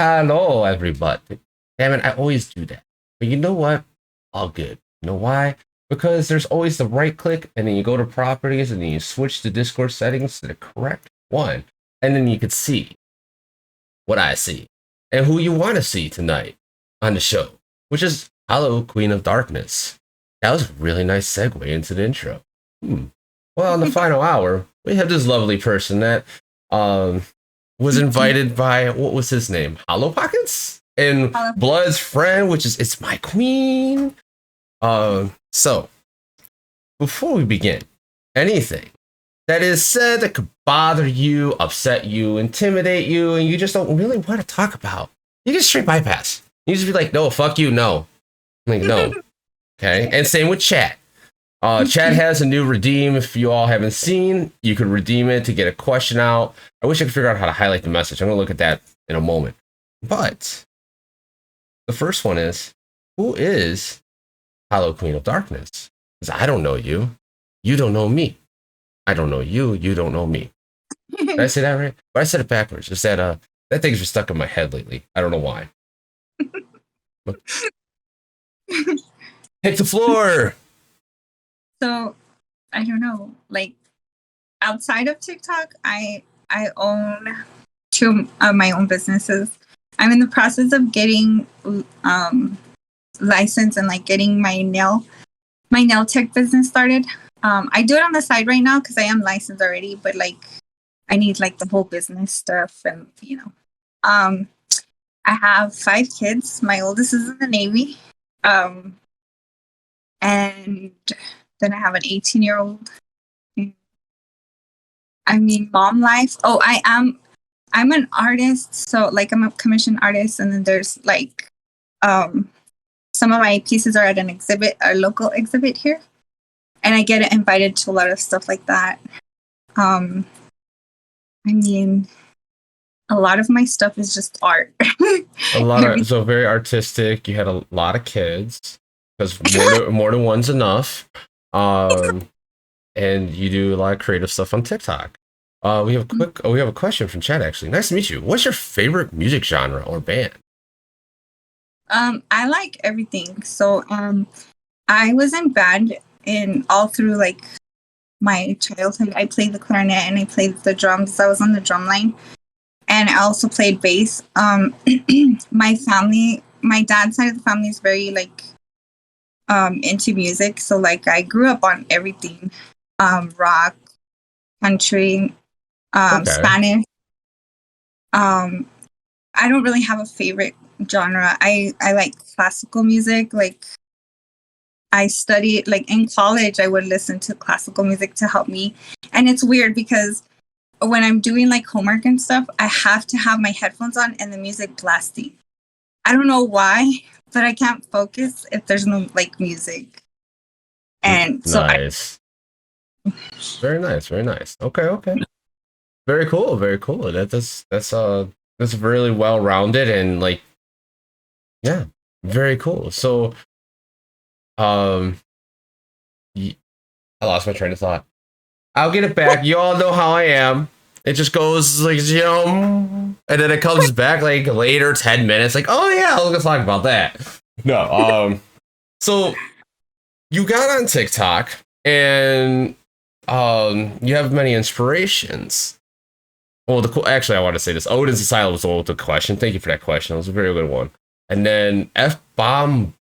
Hello, everybody. Damn it, I always do that. But you know what? All good. You know why? Because there's always the right click, and then you go to properties, and then you switch the Discord settings to the correct one. And then you can see what I see and who you want to see tonight on the show, which is Hello, Queen of Darkness. That was a really nice segue into the intro. Well, in the final hour, we have this lovely person that was invited by, what was his name? Hollow Pockets? And Blood's friend, which is It's My Queen. So, before we begin, anything that is said that could bother you, upset you, intimidate you, and you just don't really want to talk about, you can straight bypass. You just be like, no, fuck you, no. I'm like, no. Okay? And same with chat. Chat has a new redeem. If you all haven't seen, you could redeem it to get a question out. I wish I could figure out how to highlight the message. I'm going to look at that in a moment. But the first one is, who is Hello, Queen of Darkness? Because I don't know you. You don't know me. I don't know you. You don't know me. Did I say that right? But I said it backwards. Just that that thing's just stuck in my head lately. I don't know why. Take the floor. So, I don't know, like, outside of TikTok, I own two of my own businesses. I'm in the process of getting licensed and like getting my nail tech business started. I do it on the side right now because I am licensed already, but like I need like the whole business stuff and I have 5 kids. My oldest is in the Navy. And then I have an 18-year-old. I mean, mom life. Oh, I'm an artist. So like I'm a commissioned artist. And then there's like, some of my pieces are at an exhibit, a local exhibit here. And I get invited to a lot of stuff like that. I mean, a lot of my stuff is just art. So very artistic. You had a lot of kids because more than one's enough. And you do a lot of creative stuff on TikTok. We have a question from chat actually. Nice to meet you. What's your favorite music genre or band? I like everything. So I was in band all through like my childhood. I played the clarinet and I played the drums. I was on the drum line. And I also played bass. My dad's side of the family is very like into music. So like I grew up on everything. Rock, country, Spanish. I don't really have a favorite genre. I like classical music. Like I studied like in college I would listen to classical music to help me. And it's weird because when I'm doing like homework and stuff, I have to have my headphones on and the music blasting. I don't know why, but I can't focus if there's no like music. And so nice. Very nice, very nice. Okay. Very cool. That's really well rounded and like, yeah, very cool. So, I lost my train of thought. I'll get it back. You all know how I am. It just goes like, and then it comes back like later, 10 minutes. Like, oh yeah, let's talk about that. No, so you got on TikTok and you have many inspirations. Well, actually, I want to say this. Odin's Asylum was the question. Thank you for that question. It was a very good one. And then F Bomb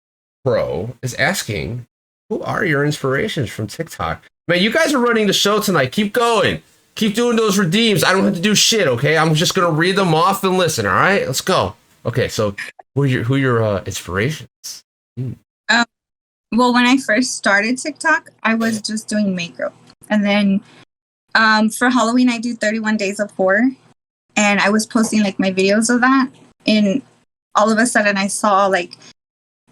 Pro is asking, who are your inspirations from TikTok? Man, you guys are running the show tonight. Keep going. Keep doing those redeems. I don't have to do shit, okay? I'm just going to read them off and listen, all right? Let's go. Okay, so who are your inspirations? Well, when I first started TikTok, I was just doing makeup. And then for Halloween, I do 31 Days of Horror. And I was posting like my videos of that. And all of a sudden I saw like,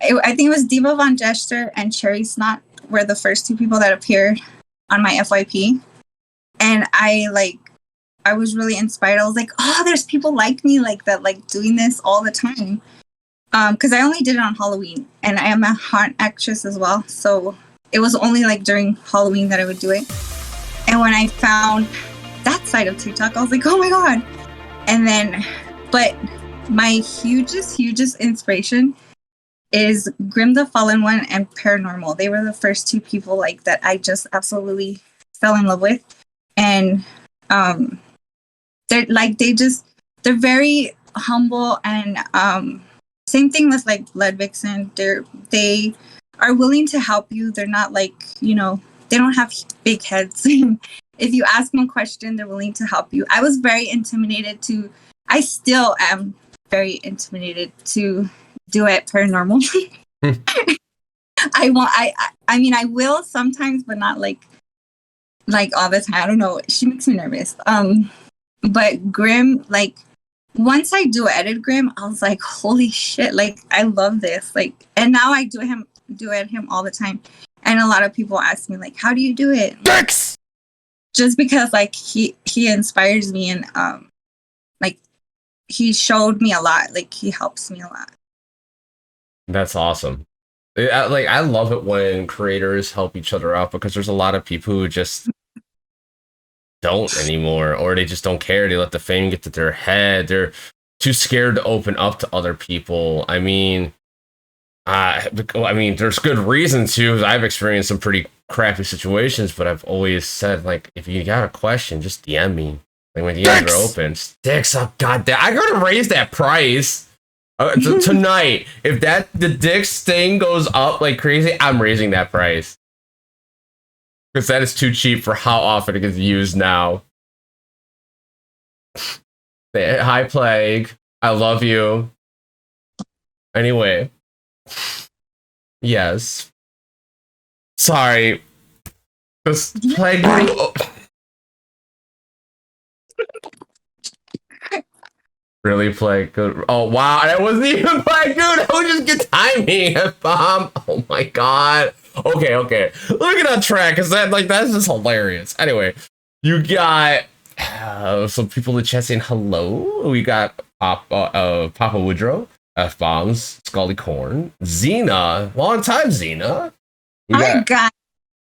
I think it was Diva Von Gesture and Cherry Snot were the first 2 people that appeared on my FYP. And I was really inspired. I was like, oh, there's people like me like that, like doing this all the time. Because I only did it on Halloween and I am a haunt actress as well. So it was only like during Halloween that I would do it. And when I found that side of TikTok, I was like, oh my God. And then, but my hugest inspiration is Grim the Fallen One and Paranormal. They were the first two people like that I just absolutely fell in love with. And they're very humble, and same thing with like Blood Vixen. They are willing to help you. They're not like, they don't have big heads. If you ask them a question, they're willing to help you. I was very intimidated I still am very intimidated to do it paranormal. I mean, I will sometimes, but not like all the time. I don't know. She makes me nervous. But Grim, like, once I do edit Grim, I was like, holy shit, like, I love this. Like, and now I do edit him all the time. And a lot of people ask me, like, how do you do it? Dex! Just because, like, he inspires me, and like, he showed me a lot. Like, he helps me a lot. That's awesome. I love it when creators help each other out, because there's a lot of people who just don't anymore, or they just don't care. They let the fame get to their head. They're too scared to open up to other people. I mean, there's good reason to. I've experienced some pretty crappy situations, but I've always said, like, if you got a question, just DM me. Like, when DMs are open, Dicks up, goddamn! I gotta raise that price tonight. If the Dicks thing goes up like crazy, I'm raising that price. Because that is too cheap for how often it gets used now. Hi, Plague. I love you. Anyway. Yes. Sorry. This Plague... Really, Plague? Good. Oh, wow. That wasn't even Plague, dude. That was just good timing. Oh, my God. Okay. Let me get on track, because that's just hilarious. Anyway, you got some people in the chat saying hello. We got Papa Woodrow, F-Bombs, Scully Corn, Xena, long time Xena. We got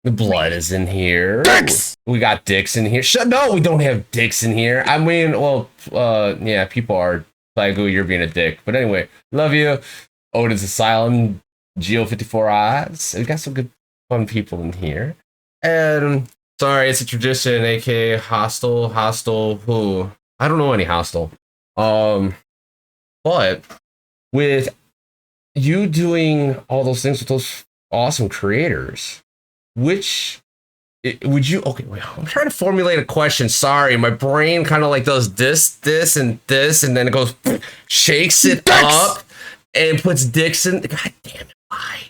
the Blood is in here. Dicks! We got Dicks in here. No, we don't have Dicks in here. I mean, well, yeah, people are like, oh, you're being a dick. But anyway, love you. Odin's Asylum, Geo54 Odds. We got some good, fun people in here. And sorry, it's a tradition, aka Hostile. Who? I don't know any Hostile. But with you doing all those things with those awesome creators, which would you? Okay, wait. I'm trying to formulate a question. Sorry, my brain kind of like does this, and this, and then it goes, shakes it up. And puts Dicks in. God damn it! Why?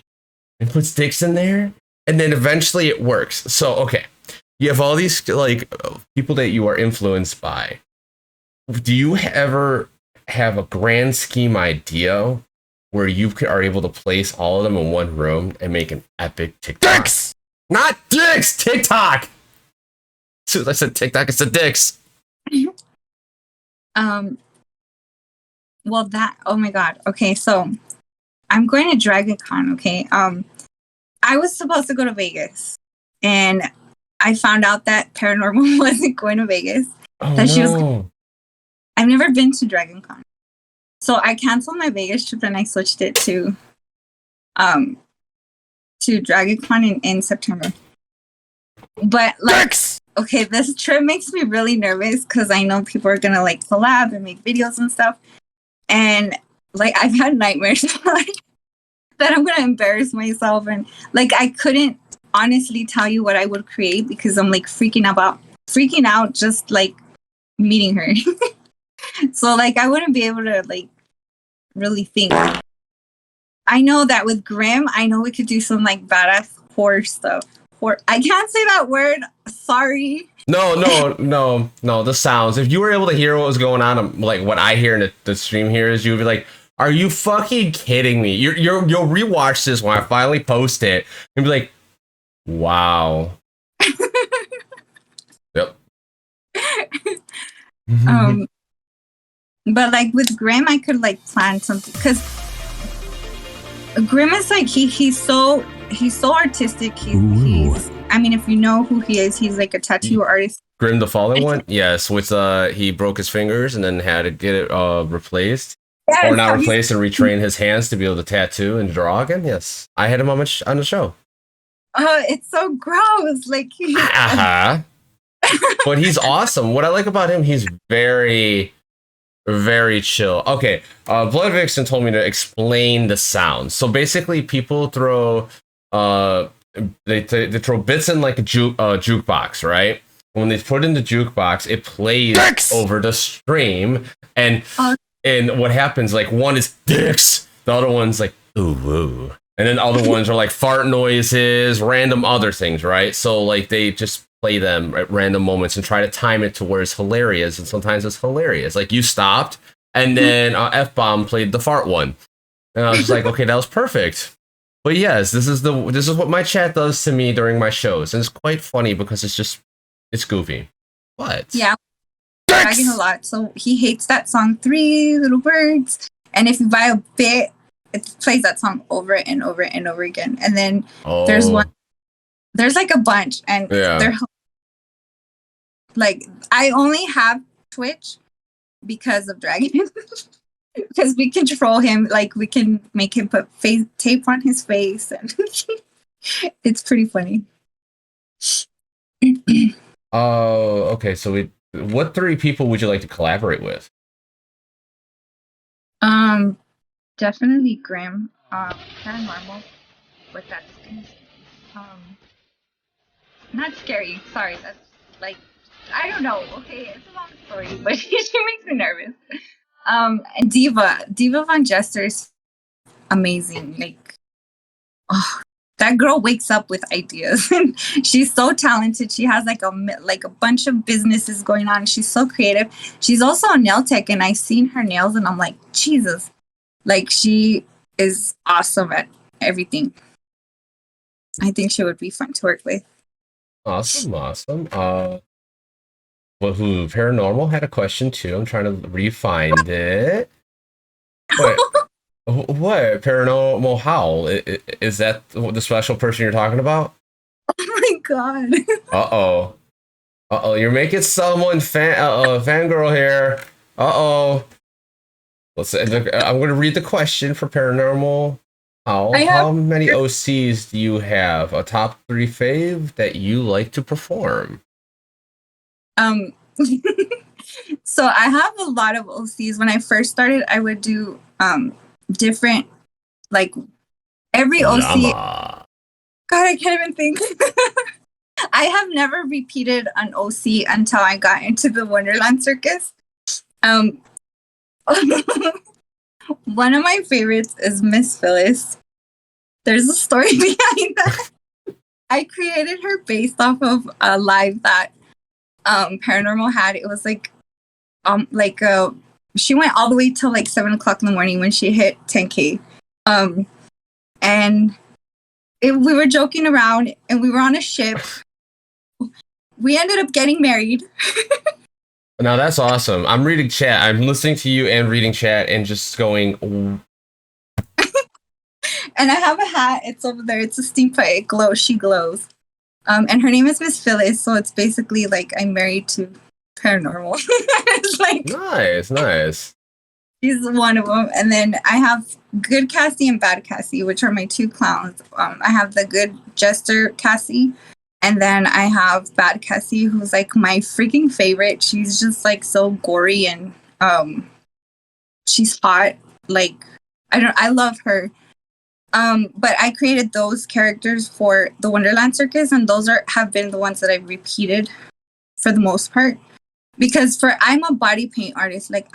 And puts Dicks in there, and then eventually it works. So okay, you have all these like people that you are influenced by. Do you ever have a grand scheme idea where you are able to place all of them in one room and make an epic TikTok? Dicks, not Dicks. TikTok. As soon as I said TikTok, I said Dicks. Well, oh my God. Okay, so I'm going to Dragon Con, okay? I was supposed to go to Vegas, and I found out that Paranormal wasn't going to Vegas. Oh, that she was. no. I've never been to Dragon Con. So I canceled my Vegas trip, and I switched it to Dragon Con in September. But like, okay, this trip makes me really nervous, because I know people are gonna like collab and make videos and stuff. And like, I've had nightmares that I'm gonna embarrass myself, and like, I couldn't honestly tell you what I would create, because I'm like freaking out just like meeting her. So like, I wouldn't be able to like really think. I know that with Grim, I know we could do some like badass horror stuff. I can't say that word. Sorry. No. The sounds. If you were able to hear what was going on, like what I hear in the stream here, is you would be like, "Are you fucking kidding me?" You'll rewatch this when I finally post it and be like, "Wow." Yep. But like with Grim, I could like plan something, because Grim is like he's so artistic. He's I mean, if you know who he is, he's like a tattoo artist. Grim the Fallen One? Yes, with he broke his fingers and then had to get it replaced. Or Yes, now have you? replace and retrain his hands to be able to tattoo and draw again? Yes. I had him on, on the show. It's so gross. Like, Uh-huh. But he's awesome. What I like about him, he's very, very chill. Okay, Blood Vixen told me to explain the sound. So basically, people throw, they throw bits in like a jukebox, right? When they put in the jukebox, it plays over the stream, and uh, what happens? Like one is dicks, the other one's like ooh woo, and then other ones are like fart noises, random other things, right? So like they just play them at random moments and try to time it to where it's hilarious, and sometimes it's hilarious. Like you stopped, and then F-bomb played the fart one, and I was just like, okay, that was perfect. But yes, this is what my chat does to me during my shows, and it's quite funny because it's goofy. What? yeah, dragging a lot. So he hates that song, Three Little Birds. And if you buy a bit, it plays that song over and over and over again. And then there's like a bunch, and they're like, I only have Twitch because of Dragon. Because we control him, like we can make him put face tape on his face, and it's pretty funny. Oh, okay. So what 3 people would you like to collaborate with? Definitely Grim. Paranormal with that skin. Not scary. Sorry, that's like, I don't know. Okay, it's a long story, but she makes me nervous. And Diva Von Jester's amazing. Like, oh, that girl wakes up with ideas. She's so talented. She has like a bunch of businesses going on. She's so creative. She's also a nail tech, and I've seen her nails, and I'm like, Jesus, like she is awesome at everything. I think she would be fun to work with. Awesome. Well, who Paranormal had a question too. I'm trying to re-find it. What Paranormal Howl? Is that the special person you're talking about? Oh my god. You're making someone fangirl here. Let's see. I'm going to read the question for Paranormal Howl. How many OCs do you have? A top 3 fave that you like to perform? So I have a lot of OCs. When I first started, I would do different, like every OC. God, I can't even think. I have never repeated an OC until I got into the Wonderland Circus. One of my favorites is Miss Phyllis. There's a story behind that. I created her based off of a live that Paranormal had. It was like she went all the way till like 7 o'clock in the morning when she hit 10K. And we were joking around, and we were on a ship. We ended up getting married. Now that's awesome. I'm reading chat. I'm listening to you and reading chat and just going. And I have a hat. It's over there. It's a steampunk. It glows. She glows. And her name is Miss Phyllis. So it's basically like I'm married to Paranormal. It's like nice. She's one of them. And then I have Good Cassie and Bad Cassie, which are my 2 clowns. I have the Good Jester Cassie. And then I have Bad Cassie, who's like my freaking favorite. She's just like so gory, and she's hot. Like, I love her. But I created those characters for the Wonderland Circus, and those have been the ones that I've repeated for the most part. Because I'm a body paint artist. Like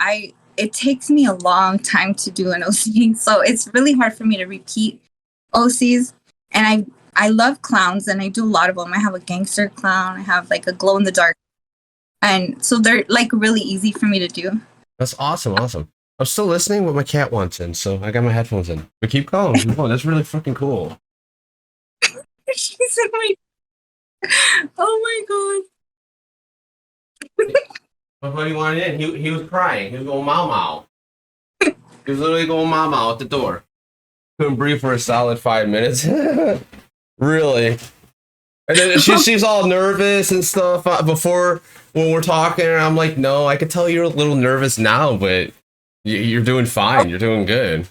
it takes me a long time to do an OC, so it's really hard for me to repeat OCs. And I love clowns, and I do a lot of them. I have a gangster clown. I have like a glow in the dark, and so they're like really easy for me to do. That's awesome. I'm still listening, but my cat wants in, so I got my headphones in. But keep going. That's really fucking cool. She's in my. Oh my god. My buddy wanted in. He was crying. He was going mau. He was literally going mau at the door. Couldn't breathe for a solid 5 minutes. Really. And then she's all nervous and stuff before when we're talking. And I'm like, no, I could tell you're a little nervous now, but You're doing fine. You're doing good.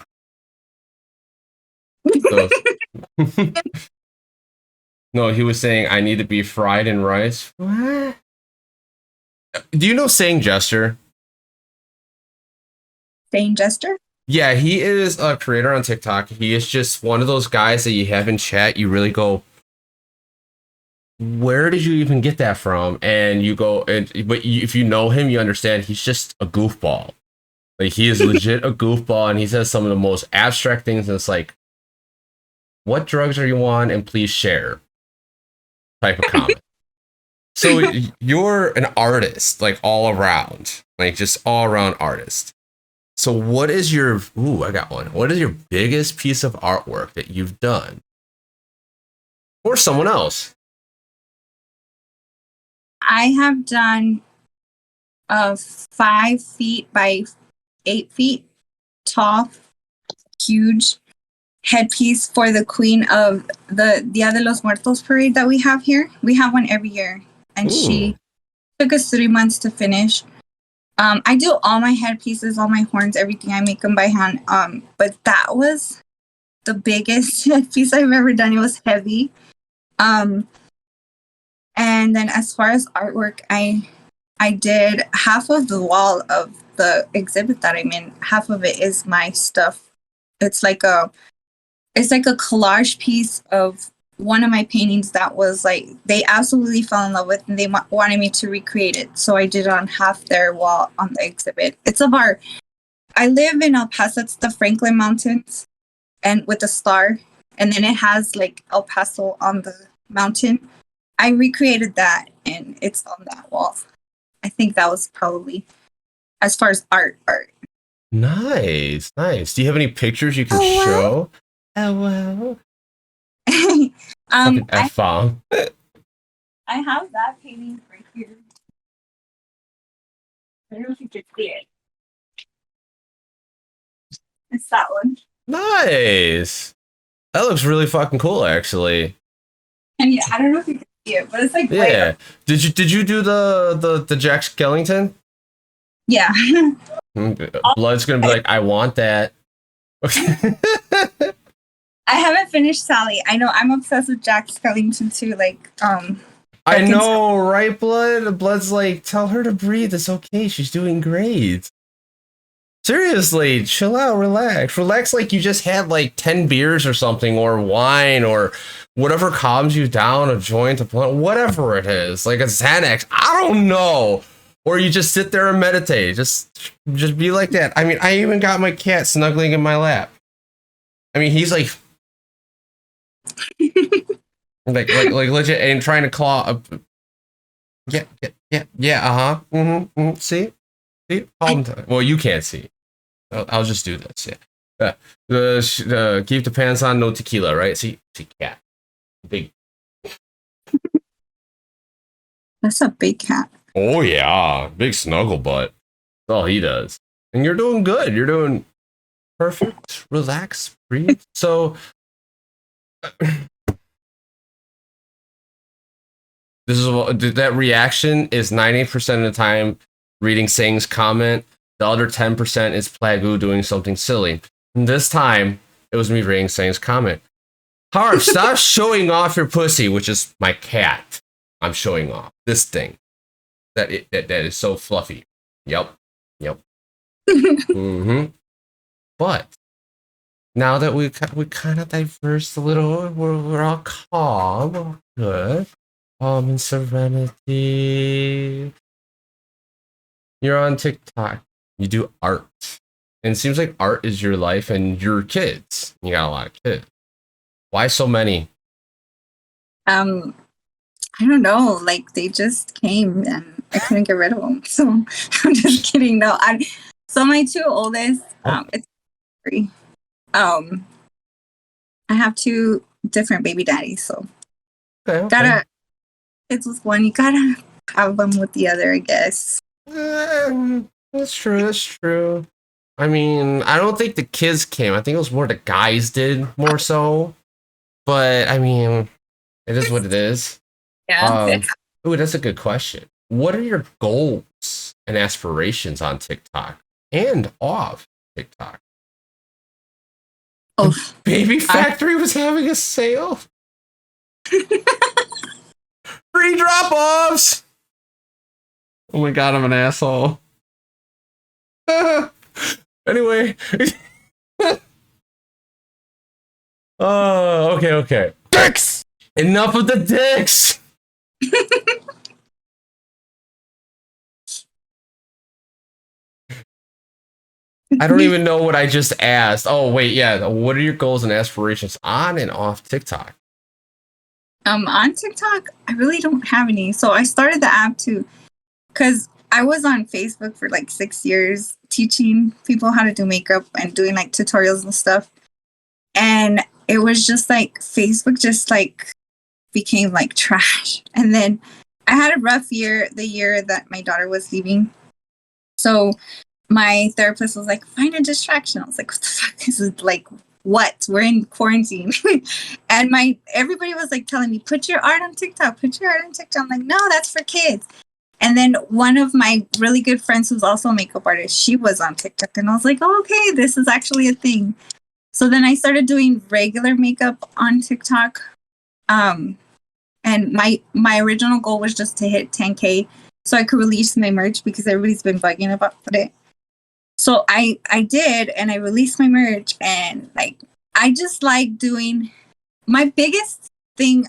So, no, he was saying I need to be fried in rice. What? Do you know Saying Gesture? Saying Jester? Yeah, he is a creator on TikTok. He is just one of those guys that you have in chat. You really go, where did you even get that from? And you go, if you know him, you understand he's just a goofball. Like he is legit a goofball, and he says some of the most abstract things. And it's like, what drugs are you on? And please share. Type of comment. So you're an artist, like all around, like just all around artist. So what is your, I got one. What is your biggest piece of artwork that you've done? Or someone else? I have done a 5 feet by 8 feet tall, huge headpiece for the Queen of the Dia de los Muertos parade that we have here. We have one every year, and she took us 3 months to finish. I do all my headpieces, all my horns, everything. I make them by hand. But that was the biggest headpiece I've ever done. It was heavy. And then as far as artwork, I did half of the wall of the exhibit that I'm in. Half of it is my stuff. It's like a collage piece of one of my paintings that was like they absolutely fell in love with, and they wanted me to recreate it. So I did it on half their wall on the exhibit. It's of our. I live in El Paso. It's the Franklin Mountains, and with a star, and then it has like El Paso on the mountain. I recreated that, and it's on that wall. I think that was probably as far as art. Nice. Do you have any pictures you can show? Oh wow. F-bomb. I have that painting right here. I don't know if you can see it. It's that one. Nice. That looks really fucking cool, actually. And yeah, I don't know if you can see it, but it's like yeah. Did you do the Jack Skellington? Yeah. Blood's gonna be like, I want that. I haven't finished Sally. I know I'm obsessed with Jack Skellington too. Like, I know, right, Blood? Blood's like, tell her to breathe. It's okay. She's doing great. Seriously, chill out, relax like you just had like 10 beers or something, or wine, or whatever calms you down, a joint, a blunt, whatever it is, like a Xanax. I don't know. Or you just sit there and meditate. Just be like that. I mean, I even got my cat snuggling in my lap. I mean, he's like like legit and trying to claw up. Yeah, See, well, you can't see. I'll just do this. Yeah, keep the pants on, no tequila, right? See, cat, big. That's a big cat. Oh yeah, big snuggle butt. That's all he does. And you're doing good. You're doing perfect. Relax, breathe. So. That reaction is 90% of the time reading Sing's comment. The other 10% is Plagu doing something silly. And this time, it was me reading Sing's comment. Harp, stop showing off your pussy, which is my cat. I'm showing off this thing. That is so fluffy. Yep. But now that we kind of diverse a little, we're all calm, we're good. And serenity. You're on TikTok. You do art. And it seems like art is your life and your kids. You got a lot of kids. Why so many? I don't know. Like they just came and I couldn't get rid of them. So I'm just kidding. No, so my 2 oldest, it's 3. I have 2 different baby daddies, so okay. It's with one, you gotta have them with the other, I guess. That's true. I mean, I don't think the kids came. I think it was more the guys did, more so. But, I mean, it is what it is. Yeah. Ooh, that's a good question. What are your goals and aspirations on TikTok? and off TikTok. Oh, The Baby Factory was having a sale. Free drop-offs. Oh my god, I'm an asshole. Anyway. Oh, okay. Dicks! Enough of the dicks! I don't even know what I just asked. Oh, wait, yeah. What are your goals and aspirations on and off TikTok? On TikTok, I really don't have any. So I started the app too, because I was on Facebook for like 6 years teaching people how to do makeup and doing like tutorials and stuff. And it was just like Facebook just like became like trash. And then I had a rough year, the year that my daughter was leaving. So my therapist was like, find a distraction. I was like, what the fuck is it? Like, what? We're in quarantine. And everybody was like telling me, put your art on TikTok, put your art on TikTok. I'm like, no, that's for kids. And then one of my really good friends who's also a makeup artist, she was on TikTok. And I was like, oh, okay, this is actually a thing. So then I started doing regular makeup on TikTok. And my original goal was just to hit 10K so I could release my merch because everybody's been bugging about it. So I did, and I released my merch, and like I just like doing. My biggest thing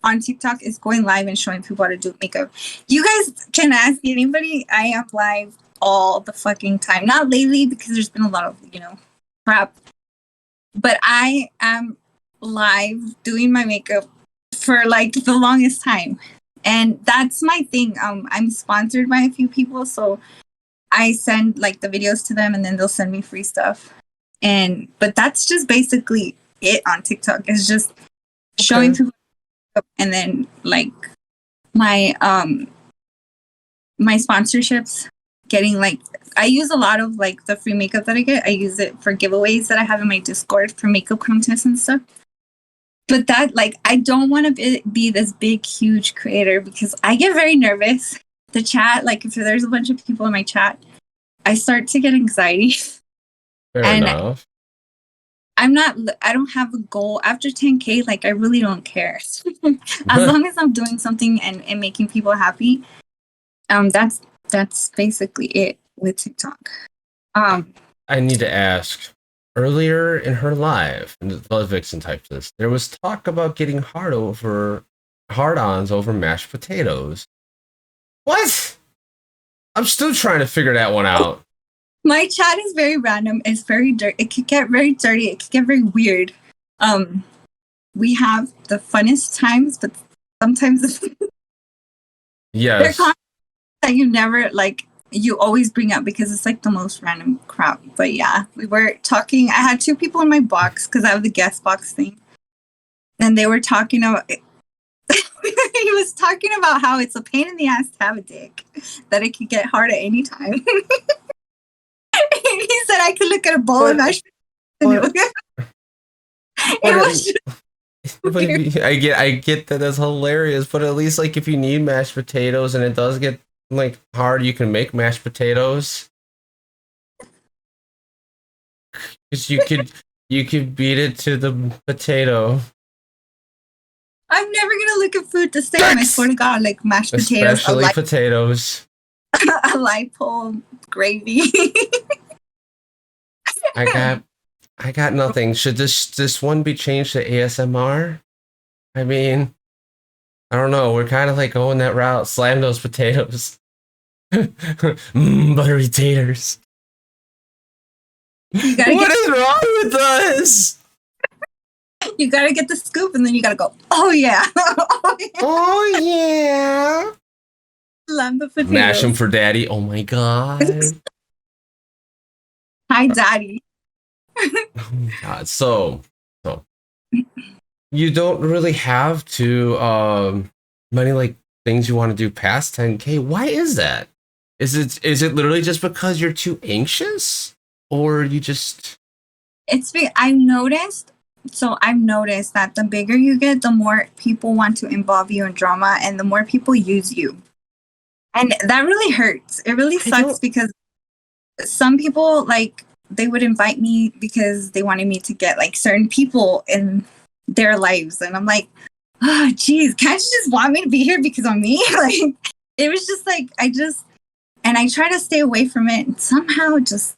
on TikTok is going live and showing people how to do makeup. You guys can ask anybody. I am live all the fucking time. Not lately because there's been a lot of crap, but I am live doing my makeup for like the longest time, and that's my thing. I'm sponsored by a few people, so I send like the videos to them and then they'll send me free stuff. But that's just basically it on TikTok. It's just showing people, and then like my my sponsorships, getting like I use a lot of like the free makeup that I get. I use it for giveaways that I have in my Discord for makeup contests and stuff. But that like I don't want to be this big huge creator because I get very nervous. The chat, like if there's a bunch of people in my chat, I start to get anxiety. Fair enough. I don't have a goal after 10K. Like I really don't care. As long as I'm doing something and making people happy. That's basically it with TikTok. I need to ask. Earlier in her live, and the Vixen typed this, there was talk about getting hard-ons over mashed potatoes. What? I'm still trying to figure that one out. My chat is very random. It's very dirty. It could get very dirty. It could get very weird. We have the funnest times, but sometimes yes, they're that you never like. You always bring up because it's like the most random crap. But yeah, we were talking. I had 2 people in my box because I have the guest box thing, and they were talking about. He was talking about how it's a pain in the ass to have a dick, that it could get hard at any time. He said I could look at a bowl of mashed potatoes. It was just I get that that's hilarious, but at least like if you need mashed potatoes and it does get like hard, you can make mashed potatoes. Because you could beat it to the potato. I'm never gonna look at food the same. I swear to God, like mashed potatoes, especially potatoes, a lipo gravy. I got nothing. Should this one be changed to ASMR? I mean, I don't know. We're kind of like going that route. Slam those potatoes. Buttery taters. What is wrong with us? You gotta get the scoop and then you gotta go, oh yeah. Oh yeah. Slam the potatoes. Mash them for daddy. Oh my god. Hi daddy. Oh my god. So you don't really have to many like things you want to do past 10K. Why is that? Is it literally just because you're too anxious, or you just? I've noticed that the bigger you get, the more people want to involve you in drama, and the more people use you, and that really hurts. It really sucks because some people, like, they would invite me because they wanted me to get like certain people in their lives, and I'm like, oh geez, can't you just want me to be here because I'm me? Like, it was just like, I try to stay away from it, and somehow just,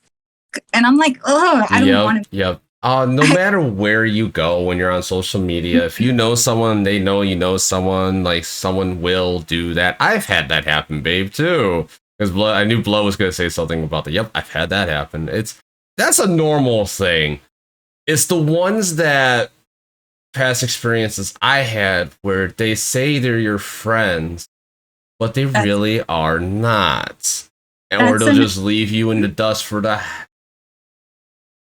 and I'm like, oh, I don't want to. Yep. No matter where you go when you're on social media, if you know someone, they know you know someone, like someone will do that. I've had that happen, babe, too. Because I knew Blood was going to say something about that. Yep, I've had that happen. That's a normal thing. It's the ones that past experiences I had where they say they're your friends, but they really are not. Or they'll just leave you in the dust for the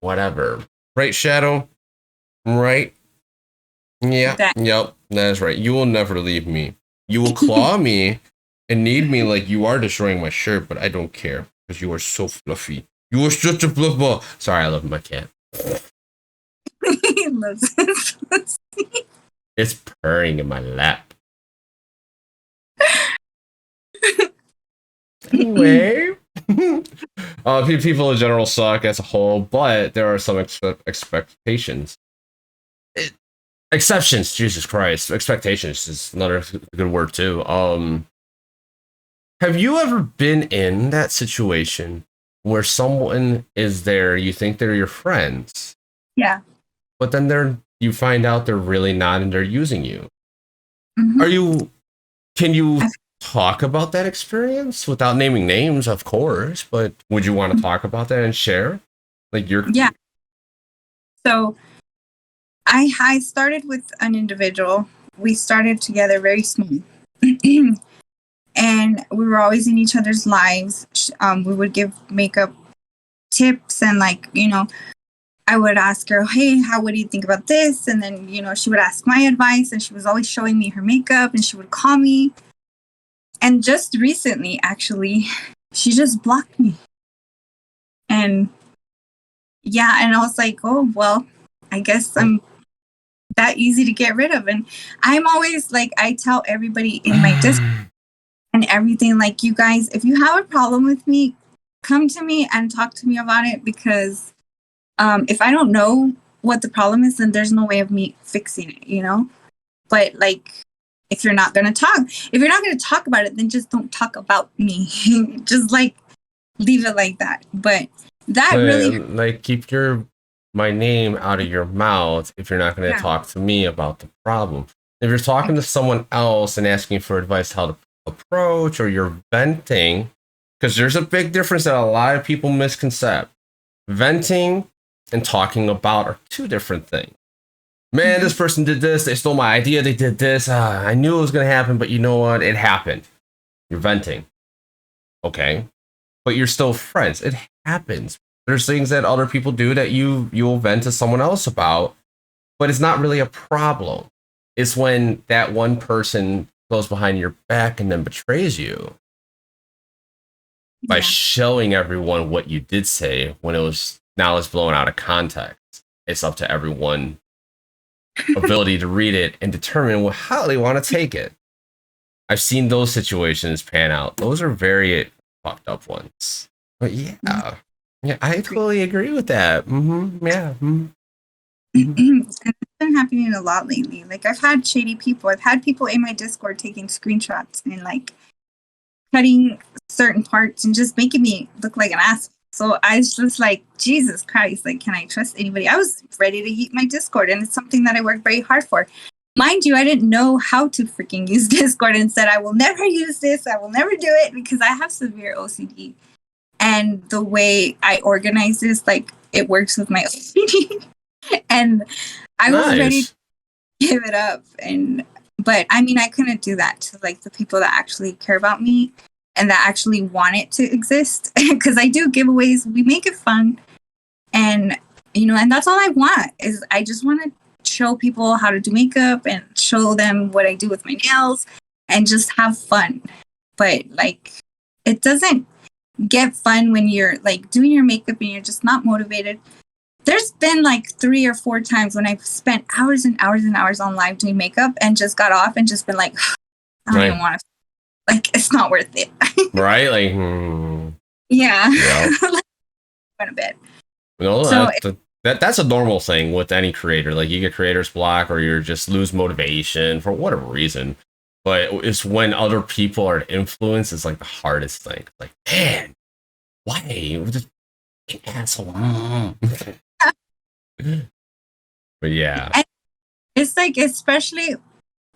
whatever. Right, Shadow? Right? Yeah. Yep. That is right. You will never leave me. You will claw me and need me like you are destroying my shirt, but I don't care because you are so fluffy. You are such a fluff ball. Sorry, I love my cat. He loves it. It's purring in my lap. Anyway, people in general suck as a whole, but there are some expectations. Exceptions, Jesus Christ. Expectations is another good word too. Have you ever been in that situation where someone is there, you think they're your friends? Yeah. But then you find out they're really not and they're using you. Mm-hmm. Can you talk about that experience without naming names, of course, but would you want to talk about that and share? Like yeah. So I started with an individual. We started together very small. And we were always in each other's lives. We would give makeup tips, and like, I would ask her, hey, what do you think about this? And then, she would ask my advice, and she was always showing me her makeup, and she would call me. And just recently, actually, she just blocked me. And yeah, and I was like, oh, well, I guess I'm that easy to get rid of. And I'm always like, I tell everybody in my Discord and everything, like, you guys, if you have a problem with me, come to me and talk to me about it, because if I don't know what the problem is, then there's no way of me fixing it, But like, if you're not going to talk about it, then just don't talk about me. Just like leave it like that. But really, like, keep my name out of your mouth if you're not going to talk to me about the problem. If you're talking to someone else and asking for advice how to approach, or you're venting, because there's a big difference that a lot of people misconcept. Venting and talking about are two different things. Man, this person did this, they stole my idea, they did this, I knew it was going to happen, but you know what, it happened. You're venting. Okay, but you're still friends. It happens. There's things that other people do that you'll vent to someone else about, but it's not really a problem. It's when that one person goes behind your back and then betrays you by showing everyone what you did say when now it's blown out of context. It's up to everyone ability to read it and determine how they want to take it. I've seen those situations pan out. Those are very fucked up ones. But yeah, I totally agree with that. Yeah. It's been happening a lot lately. Like, I've had shady people. I've had people in my Discord taking screenshots and like cutting certain parts and just making me look like an ass. So I was just like, Jesus Christ, like, can I trust anybody? I was ready to eat my Discord, and it's something that I worked very hard for. Mind you, I didn't know how to freaking use Discord, and said, I will never use this. I will never do it, because I have severe OCD. And the way I organize this, like, it works with my OCD. And I was ready to give it up. But I mean, I couldn't do that to like the people that actually care about me and that actually want it to exist. Because I do giveaways, we make it fun. And, and that's all I want, is I just want to show people how to do makeup and show them what I do with my nails and just have fun. But like, it doesn't get fun when you're like doing your makeup and you're just not motivated. There's been like 3 or 4 times when I've spent hours and hours and hours on live doing makeup and just got off and just been like, I don't even want to, like, it's not worth it. Right? Like, yeah. going to bed. No, So that's a normal thing with any creator. Like you get creator's block or you just lose motivation for whatever reason. But it's when other people are influenced is like the hardest thing. Like, man, why? You're just an asshole. But yeah. and it's like, especially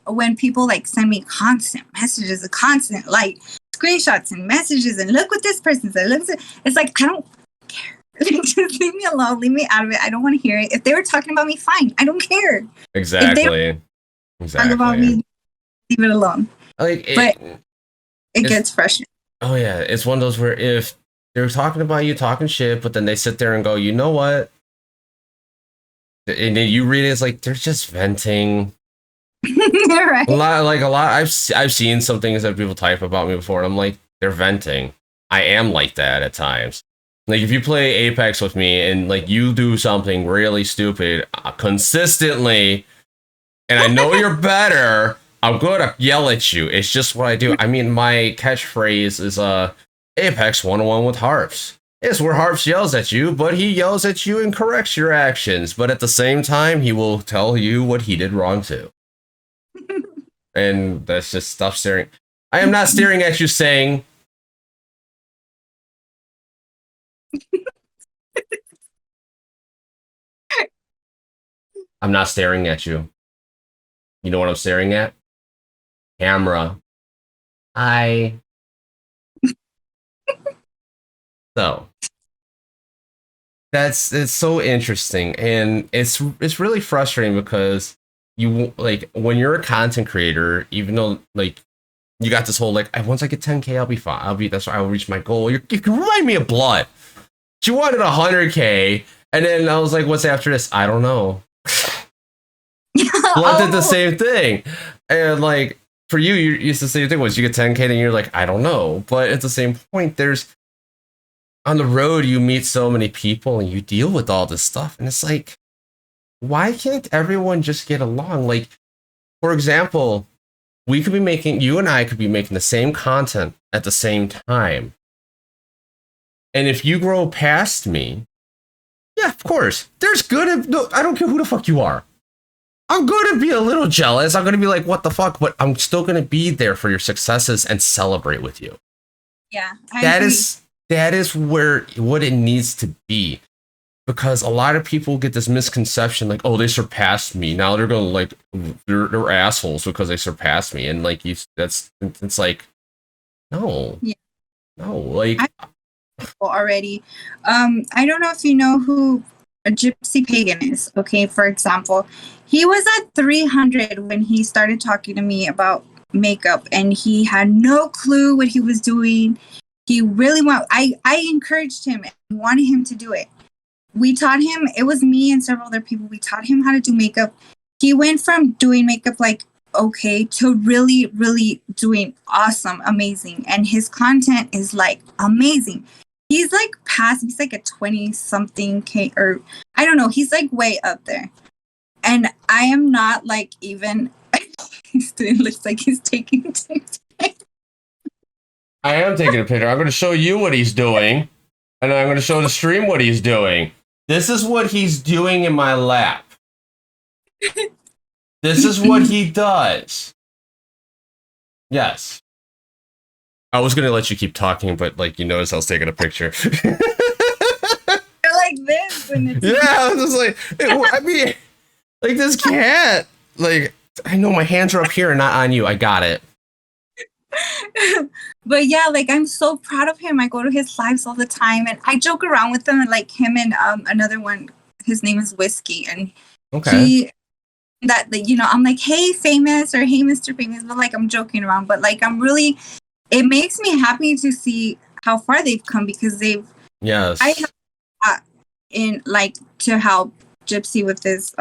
when people like send me constant messages, constant like screenshots and messages, and look what this person said. It's like, I don't care. Just leave me alone. Leave me out of it. I don't want to hear it. If they were talking about me, fine. I don't care. Exactly. Talk about me, leave it alone. Like but it gets frustrating. Oh yeah, it's one of those where if they're talking about you talking shit, but then they sit there and go, you know what? And then you read it, it's like they're just venting. Right. A lot. I've seen some things that people type about me before, and I'm like, they're venting. I am like that at times. Like if you play Apex with me and like you do something really stupid consistently, and I know you're better, I'm gonna yell at you. It's just what I do. I mean, my catchphrase is Apex 101 with Harps. It's where Harps yells at you, but he yells at you and corrects your actions. But at the same time, he will tell you what he did wrong too. And that's just stop staring. I am not staring at you saying. I'm not staring at you. You know what I'm staring at? Camera. So it's so interesting, and it's really frustrating because you like when you're a content creator, even though like you got this whole like once I get 10K I'll be fine. That's why I'll reach my goal. You can remind me of Blood. She wanted 100K, and then I was like, what's after this? I don't know. Blood did the same thing, and like for you used to say the thing was you get 10K, then you're like, I don't know. But at the same point, there's on the road you meet so many people and you deal with all this stuff, and it's like, why can't everyone just get along? Like, for example, you and I could be making the same content at the same time, and if you grow past me, yeah, of course, there's no, I don't care who the fuck you are. I'm going to be a little jealous. I'm going to be like, what the fuck? But I'm still going to be there for your successes and celebrate with you. Yeah. That is what it needs to be. Because a lot of people get this misconception like, oh, they surpassed me. Now they're going to like, they're assholes because they surpassed me. And like, it's like, no. Yeah. No, like. Already. I don't know if you know who a Gypsy Pagan is. Okay. For example, he was at 300 when he started talking to me about makeup, and he had no clue what he was doing. He really I encouraged him and wanted him to do it. We taught him, it was me and several other people, we taught him how to do makeup. He went from doing makeup like okay to really, really doing awesome, amazing. And his content is like amazing. He's like he's like a 20-something K, or I don't know, he's like way up there. And I am not like even, it looks like he's taking a picture. I am taking a picture. I'm going to show you what he's doing. And I'm going to show the stream what he's doing. This is what he's doing in my lap. This is what he does. Yes. I was going to let you keep talking, but like you noticed I was taking a picture. You're like this when it's yeah, I was just like, I mean, like this cat. Like, I know my hands are up here and not on you. I got it. But yeah, like I'm so proud of him. I go to his lives all the time, and I joke around with him. And like him and another one, his name is Whiskey, and I'm like, hey, famous, or hey, Mr. Famous, but like I'm joking around. But like it makes me happy to see how far they've come, because I have in like to help Gypsy with his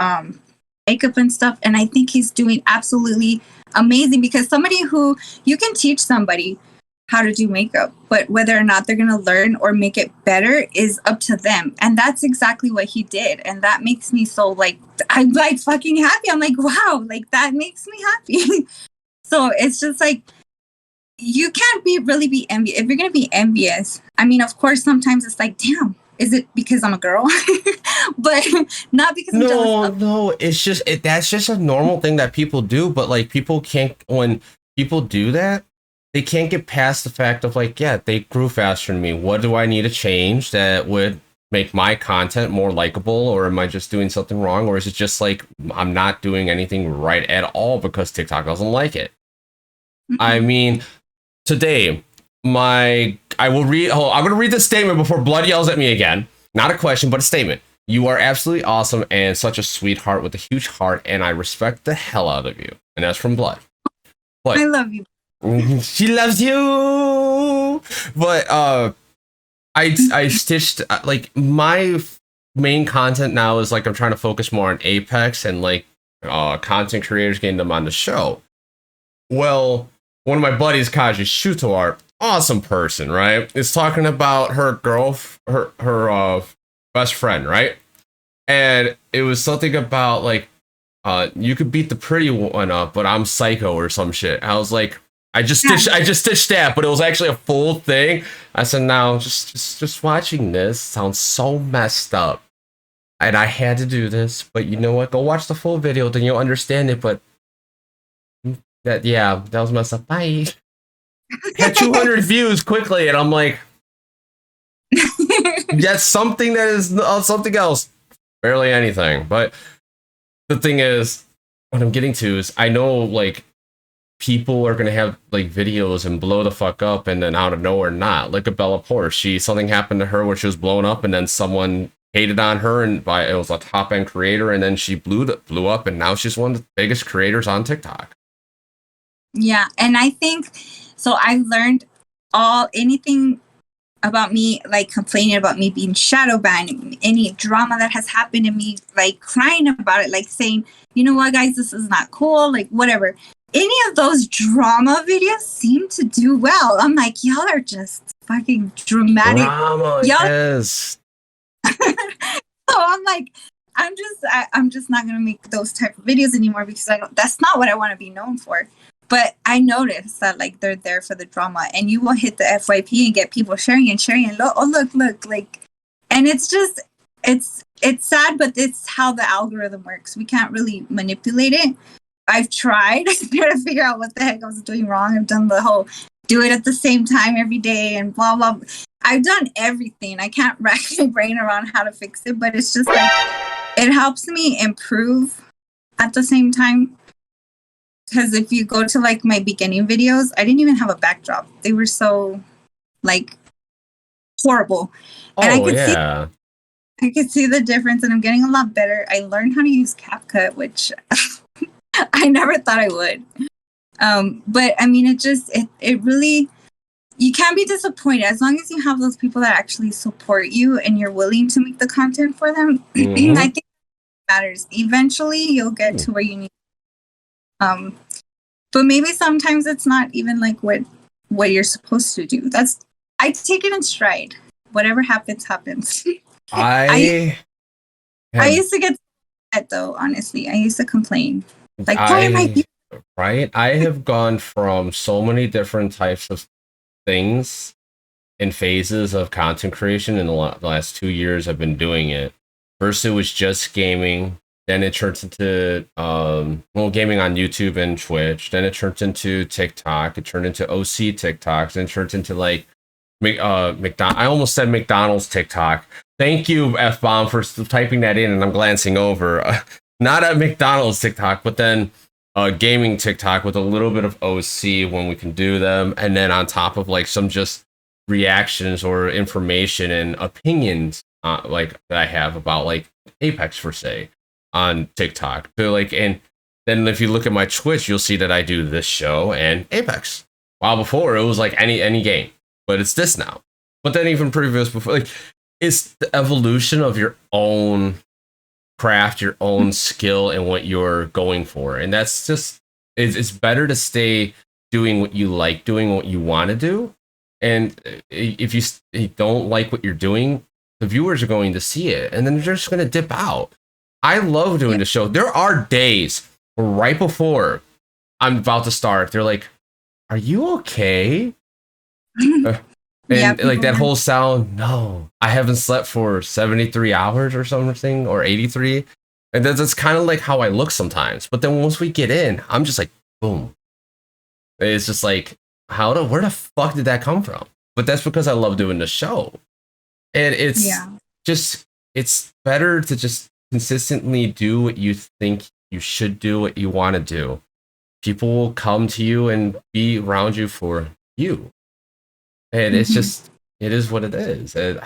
makeup and stuff, and I think he's doing absolutely amazing, because somebody who you can teach somebody how to do makeup, but whether or not they're going to learn or make it better is up to them. And that's exactly what he did. And that makes me so like, I'm like fucking happy. I'm like, wow, like that makes me happy. So it's just like, you can't really be envious. If you're going to be envious, I mean, of course, sometimes it's like, damn, Is it because I'm a girl? But not because I'm jealous of. No, it's just that's just a normal thing that people do, but like people can't when people do that, they can't get past the fact of like, yeah, they grew faster than me. What do I need to change that would make my content more likable, or am I just doing something wrong, or is it just like I'm not doing anything right at all because TikTok doesn't like it? I mean, today I will read. Oh, I'm gonna read this statement before Blood yells at me again. Not a question, but a statement. You are absolutely awesome and such a sweetheart with a huge heart, and I respect the hell out of you. And that's from Blood. But I love you. she loves you. But I stitched like my main content now is like I'm trying to focus more on Apex and like content creators getting them on the show. Well, one of my buddies, Kaji Shutoar, awesome person, right? Is talking about her her best friend, right? And it was something about like you could beat the pretty one up, but I'm psycho or some shit. I was like, I just stitched that, but it was actually a full thing. I said, now just watching this sounds so messed up. And I had to do this, but you know what? Go watch the full video, then you'll understand it. But that was messed up. Bye. Had 200 views quickly, and I'm like, that's something that is something else. Barely anything. But the thing is, what I'm getting to is I know like people are gonna have like videos and blow the fuck up, and then out of nowhere not. Like a Bella Porsche, something happened to her where she was blown up, and then someone hated on her, and it was a top end creator, and then she blew up, and now she's one of the biggest creators on TikTok. Yeah, and I think so. I've learned anything about me, like complaining about me being shadow banned, any drama that has happened to me, like crying about it, like saying, you know what, guys, this is not cool, like whatever. Any of those drama videos seem to do well. I'm like, y'all are just fucking dramatic. Drama, yes. So I'm like, I'm just not gonna make those type of videos anymore because that's not what I want to be known for. But I noticed that like they're there for the drama, and you will hit the FYP and get people sharing and look, like, and it's just it's sad, but it's how the algorithm works. We can't really manipulate it. I've tried to figure out what the heck I was doing wrong. I've done the whole do it at the same time every day and blah blah. I've done everything. I can't rack my brain around how to fix it, but it's just like it helps me improve at the same time. Because if you go to like my beginning videos, I didn't even have a backdrop. They were so like horrible. And I could see the difference, and I'm getting a lot better. I learned how to use CapCut, which I never thought I would. But I mean, it really, you can't be disappointed as long as you have those people that actually support you and you're willing to make the content for them. I think it matters. Eventually you'll get to where you need. But maybe sometimes it's not even like what you're supposed to do. I take it in stride. Whatever happens. I used to get that though, honestly. I used to complain. Like, why am I right? I have gone from so many different types of things and phases of content creation in the last 2 years I've been doing it. First it was just gaming. Then it turns into gaming on YouTube and Twitch. Then it turns into TikTok. It turned into OC TikToks. Then it turns into like I almost said McDonald's TikTok. Thank you, F-bomb, for typing that in, and I'm glancing over. Not a McDonald's TikTok, but then gaming TikTok with a little bit of OC when we can do them, and then on top of like some just reactions or information and opinions like that I have about like Apex per se on TikTok. So like, and then if you look at my Twitch, you'll see that I do this show and Apex. While before it was like any game, but it's this now. But then even previous before, like it's the evolution of your own craft, your own skill, and what you're going for. And that's just it's better to stay doing what you like, doing what you want to do. And if you don't like what you're doing, the viewers are going to see it, and then they're just going to dip out. I love doing the show. There are days right before I'm about to start, they're like, "Are you okay?" Yeah, And like people that were. whole sound, no, I haven't slept for 73 hours or something, or 83. And that's kind of like how I look sometimes. But then once we get in, I'm just like, boom. It's just like, where the fuck did that come from? But that's because I love doing the show. And it's Yeah. just, it's better to just consistently do what you think you should do, what you want to do. People will come to you and be around you for you. And it's Hmm. just, it is what it is. And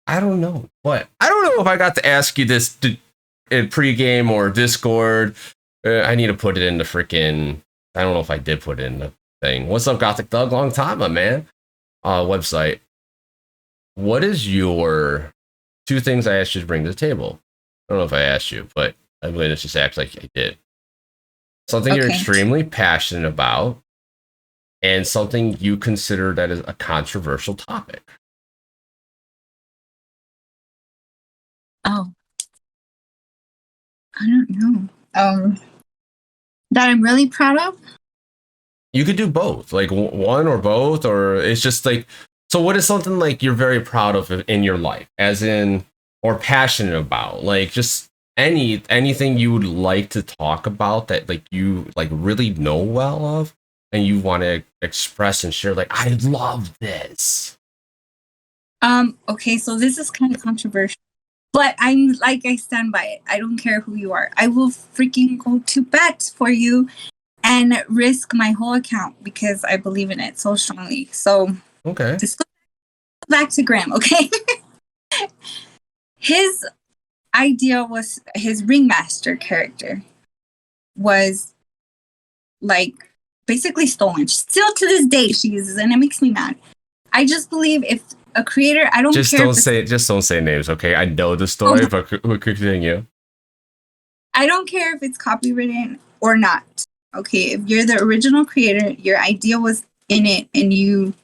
I don't know. But I don't know if I got to ask you this in pregame or Discord. I need to put it in the freaking. I don't know if I did put it in the thing. What's up, Gothic Thug? Long time, my man. Website. What is your two things I asked you to bring to the table? I don't know if I asked you, but I'm going to just act like I did. Something you're Okay. extremely passionate about, and something you consider that is a controversial topic. Oh, I don't know. That I'm really proud of. You could do both, like one or both, or it's just like. So, what is something like you're very proud of in your life, as in, or passionate about, like just anything you would like to talk about that like you like really know well of, and you want to express and share, like I love this. Okay, so this is kind of controversial, but I'm like, I stand by it. I don't care who you are. I will freaking go to bat for you and risk my whole account because I believe in it so strongly. So Okay. just go back to Graham, okay? His idea was his ringmaster character was like basically stolen. Still to this day, she uses it, and it makes me mad. I just believe if a creator, I don't care if it's, Just don't say names, okay? I know the story, but we continue. I don't care if it's copywritten or not. Okay, if you're the original creator, your idea was in it, and you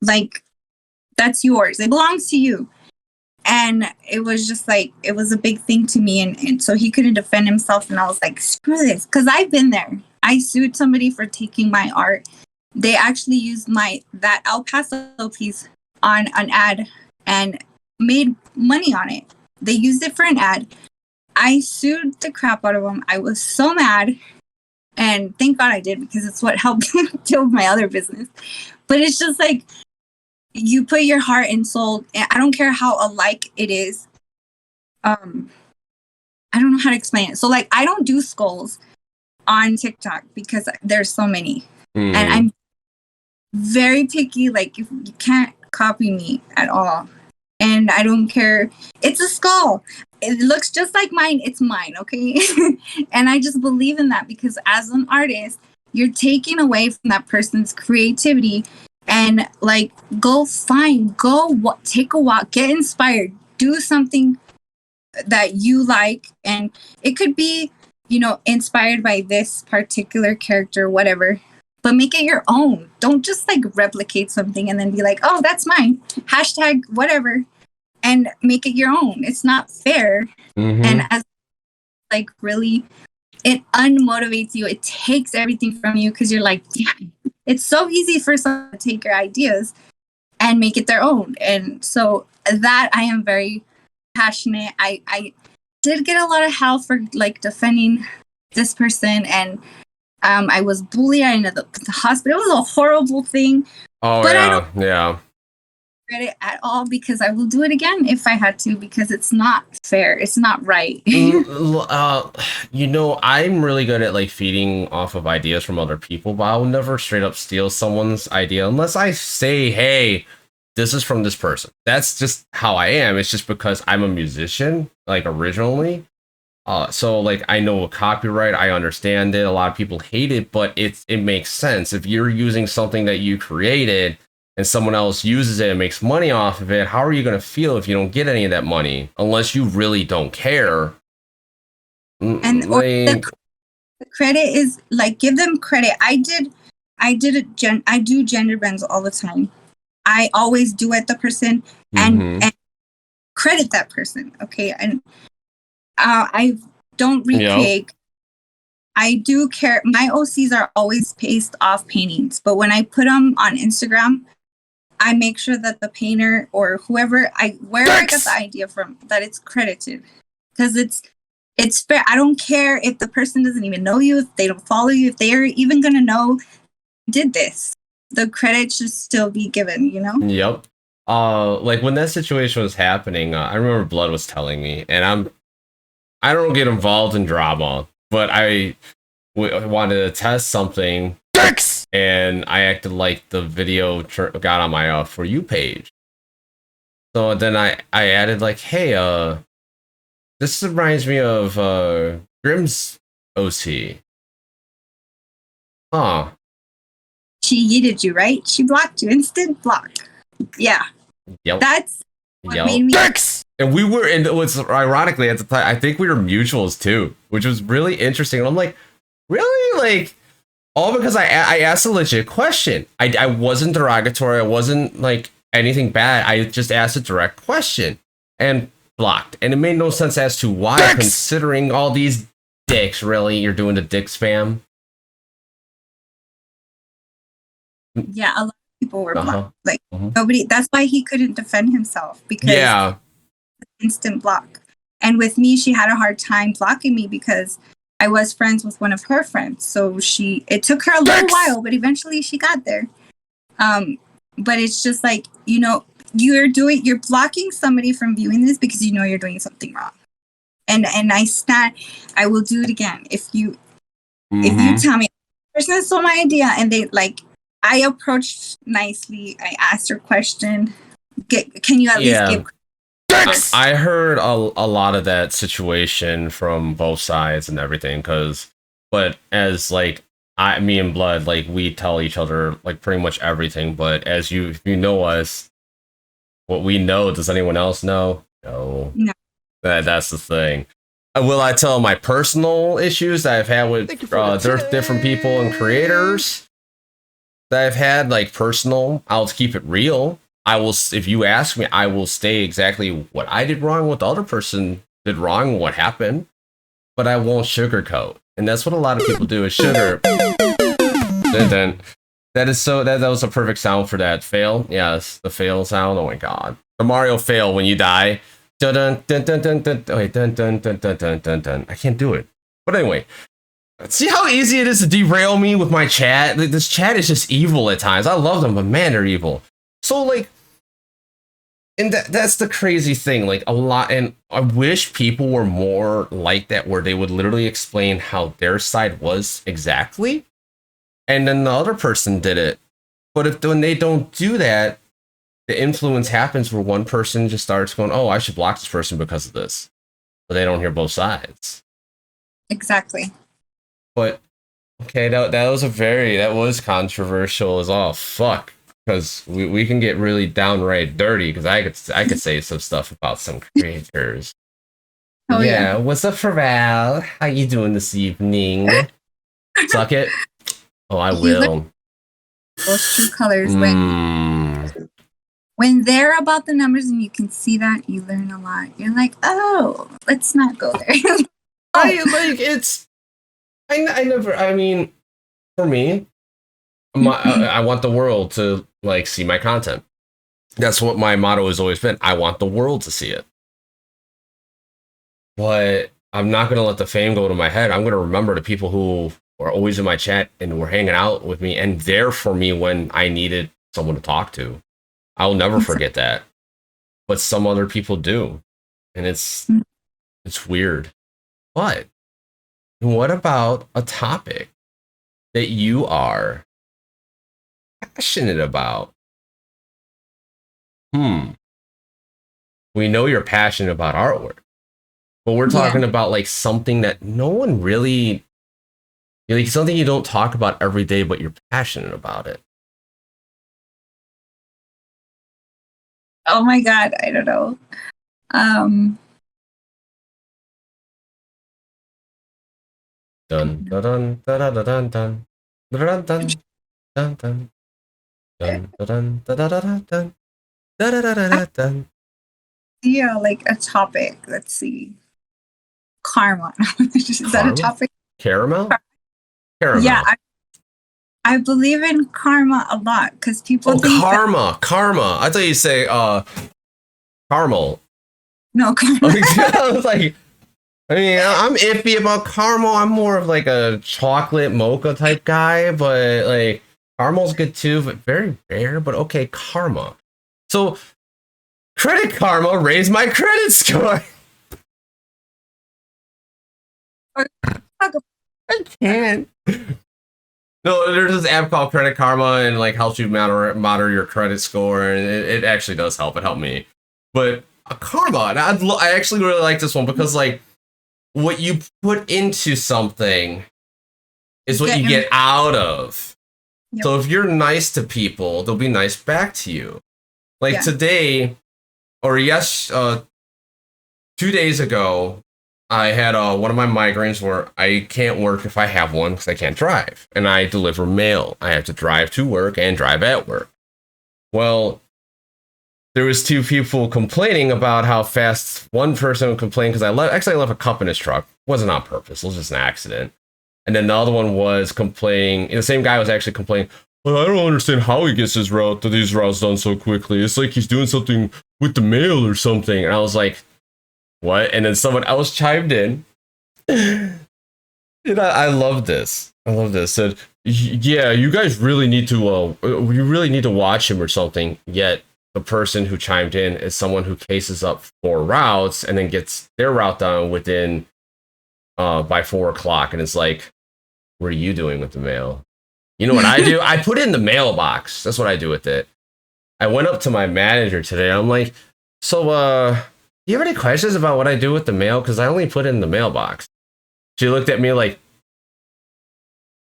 like that's yours. It belongs to you. And it was just like it was a big thing to me, and so he couldn't defend himself, and I was like, screw this, because I've been there. I sued somebody for taking my art. They actually used that El Paso piece on an ad and made money on it. They used it for an ad. I sued the crap out of them. I was so mad, and thank God I did, because it's what helped deal with my other business. But it's just like you put your heart and soul. I don't care how alike it is. I don't know how to explain it. So like I don't do skulls on TikTok because there's so many. Mm-hmm. And I'm very picky. Like you can't copy me at all. And I don't care. It's a skull. It looks just like mine. It's mine, okay? And I just believe in that because as an artist, you're taking away from that person's creativity. And like, take a walk, get inspired, do something that you like. And it could be, inspired by this particular character, whatever, but make it your own. Don't just like replicate something and then be like, oh, that's mine. Hashtag whatever. And make it your own. It's not fair. Mm-hmm. And as like really, it unmotivates you. It takes everything from you because you're like, damn, it's so easy for someone to take your ideas and make it their own. And so that I am very passionate. I did get a lot of help for like defending this person, and I was bullied in the hospital. It was a horrible thing. Oh, but yeah, I don't yeah. regret it at all because I will do it again if I had to, because it's not fair. It's not right. I'm really good at like feeding off of ideas from other people, but I'll never straight up steal someone's idea unless I say, hey, this is from this person. That's just how I am. It's just because I'm a musician, like originally. So like I know copyright, I understand it. A lot of people hate it, but it makes sense. If you're using something that you created and someone else uses it and makes money off of it, how are you going to feel if you don't get any of that money unless you really don't care? And or the credit is like, give them credit. I do gender bends all the time. I always duet the person and credit that person. Okay. And I don't recreate. Yep. I do care. My OCs are always based off paintings, but when I put them on Instagram, I make sure that the painter or whoever wherever I got the idea from, that it's credited, because it's fair. I don't care if the person doesn't even know you, if they don't follow you, if they're even gonna know did this. The credit should still be given, you know? Yep. Like when that situation was happening, I remember Blood was telling me, and I don't get involved in drama, but I wanted to test something, and I acted like the video got on my For You page. So then I added like, hey, this reminds me of Grimm's OC. Huh. She yeeted you, right? She blocked you. Instant block. Yeah. Yep. That's what made me. And we were, and it was ironically at the time, I think we were mutuals too, which was really interesting. And I'm like, really? Like, all because I asked a legit question. I wasn't derogatory. I wasn't like anything bad. I just asked a direct question and blocked. And it made no sense as to why, considering all these dicks. Really, you're doing the dick spam? Yeah, a lot of people were blocked. Like nobody. That's why he couldn't defend himself, because instant block. And with me, she had a hard time blocking me because I was friends with one of her friends. So it took her a little while, but eventually she got there. But it's just like, you know, you're blocking somebody from viewing this because you know you're doing something wrong. And I will do it again. If you tell me, the person stole my idea, and I approached nicely. I asked her question. Can you at least give? I heard a lot of that situation from both sides and everything, but as like me and Blood, like we tell each other like pretty much everything. But as you know us, what we know, does anyone else know? No. That's the thing. Will I tell my personal issues that I've had with different people and creators that I've had, like personal? I'll keep it real. I will, if you ask me, I will say exactly what I did wrong, what the other person did wrong, what happened, but I won't sugarcoat. And that's what a lot of people do, is sugar. That was a perfect sound for that fail. Yes, the fail sound. Oh my god. The Mario fail when you die. Dun dun dun dun dun dun. Wait, dun dun dun dun dun dun dun. I can't do it. But anyway, see how easy it is to derail me with my chat? This chat is just evil at times. I love them, but man, they're evil. So like, and that's the crazy thing. Like a lot, and I wish people were more like that, where they would literally explain how their side was exactly, and then the other person did it. But when they don't do that, the influence happens where one person just starts going, "Oh, I should block this person because of this," but they don't hear both sides. Exactly. But okay, that was controversial as all fuck. Because we can get really downright dirty, because I could say some stuff about some creators. Oh yeah. What's up, Pharrell? How you doing this evening? Suck it. Oh, I will. Those true colors when they're about the numbers and you can see that, you learn a lot. You're like, oh, let's not go there. I mean, for me, I want the world to like see my content. That's what my motto has always been. I want the world to see it. But I'm not going to let the fame go to my head. I'm going to remember the people who are always in my chat and were hanging out with me and there for me when I needed someone to talk to. I'll never forget that. But some other people do. And it's weird. But what about a topic that you are passionate about? We know you're passionate about artwork, but we're talking about like something that no one really, like something you don't talk about every day, but you're passionate about it. Oh my god, I don't know. Dun dun dun dun dun dun dun dun dun dun dun. Yeah, like a topic. Let's see. Karma. Is that a topic? Caramel? Caramel. Yeah. I believe in karma a lot because people think karma. I thought you say caramel. No, karma. I was like, I mean, I'm iffy about caramel. I'm more of like a chocolate mocha type guy, but like caramel's good too, but very rare. But okay, karma. So Credit Karma raised my credit score. I can't. No, there's this app called Credit Karma and like helps you monitor your credit score, and it actually does help. It helped me. But Karma, I actually really like this one because like what you put into something is what you get out of. Yep. So if you're nice to people, they'll be nice back to you. Like today, or 2 days ago, I had one of my migraines where I can't work if I have one because I can't drive. And I deliver mail. I have to drive to work and drive at work. Well, there was 2 people complaining about how fast one person complained because I left a cup in his truck. It wasn't on purpose. It was just an accident. And then the other one was complaining. And the same guy was actually complaining, well, I don't understand how he gets these routes done so quickly. It's like he's doing something with the mail or something. And I was like, what? And then someone else chimed in. And I love this. Said, yeah, you guys really need to watch him or something. Yet the person who chimed in is someone who cases up 4 routes and then gets their route done within by 4 o'clock. And it's like, what are you doing with the mail? You know what I do? I put it in the mailbox. That's what I do with it. I went up to my manager today. I'm like, so, do you have any questions about what I do with the mail? Because I only put it in the mailbox. She looked at me like,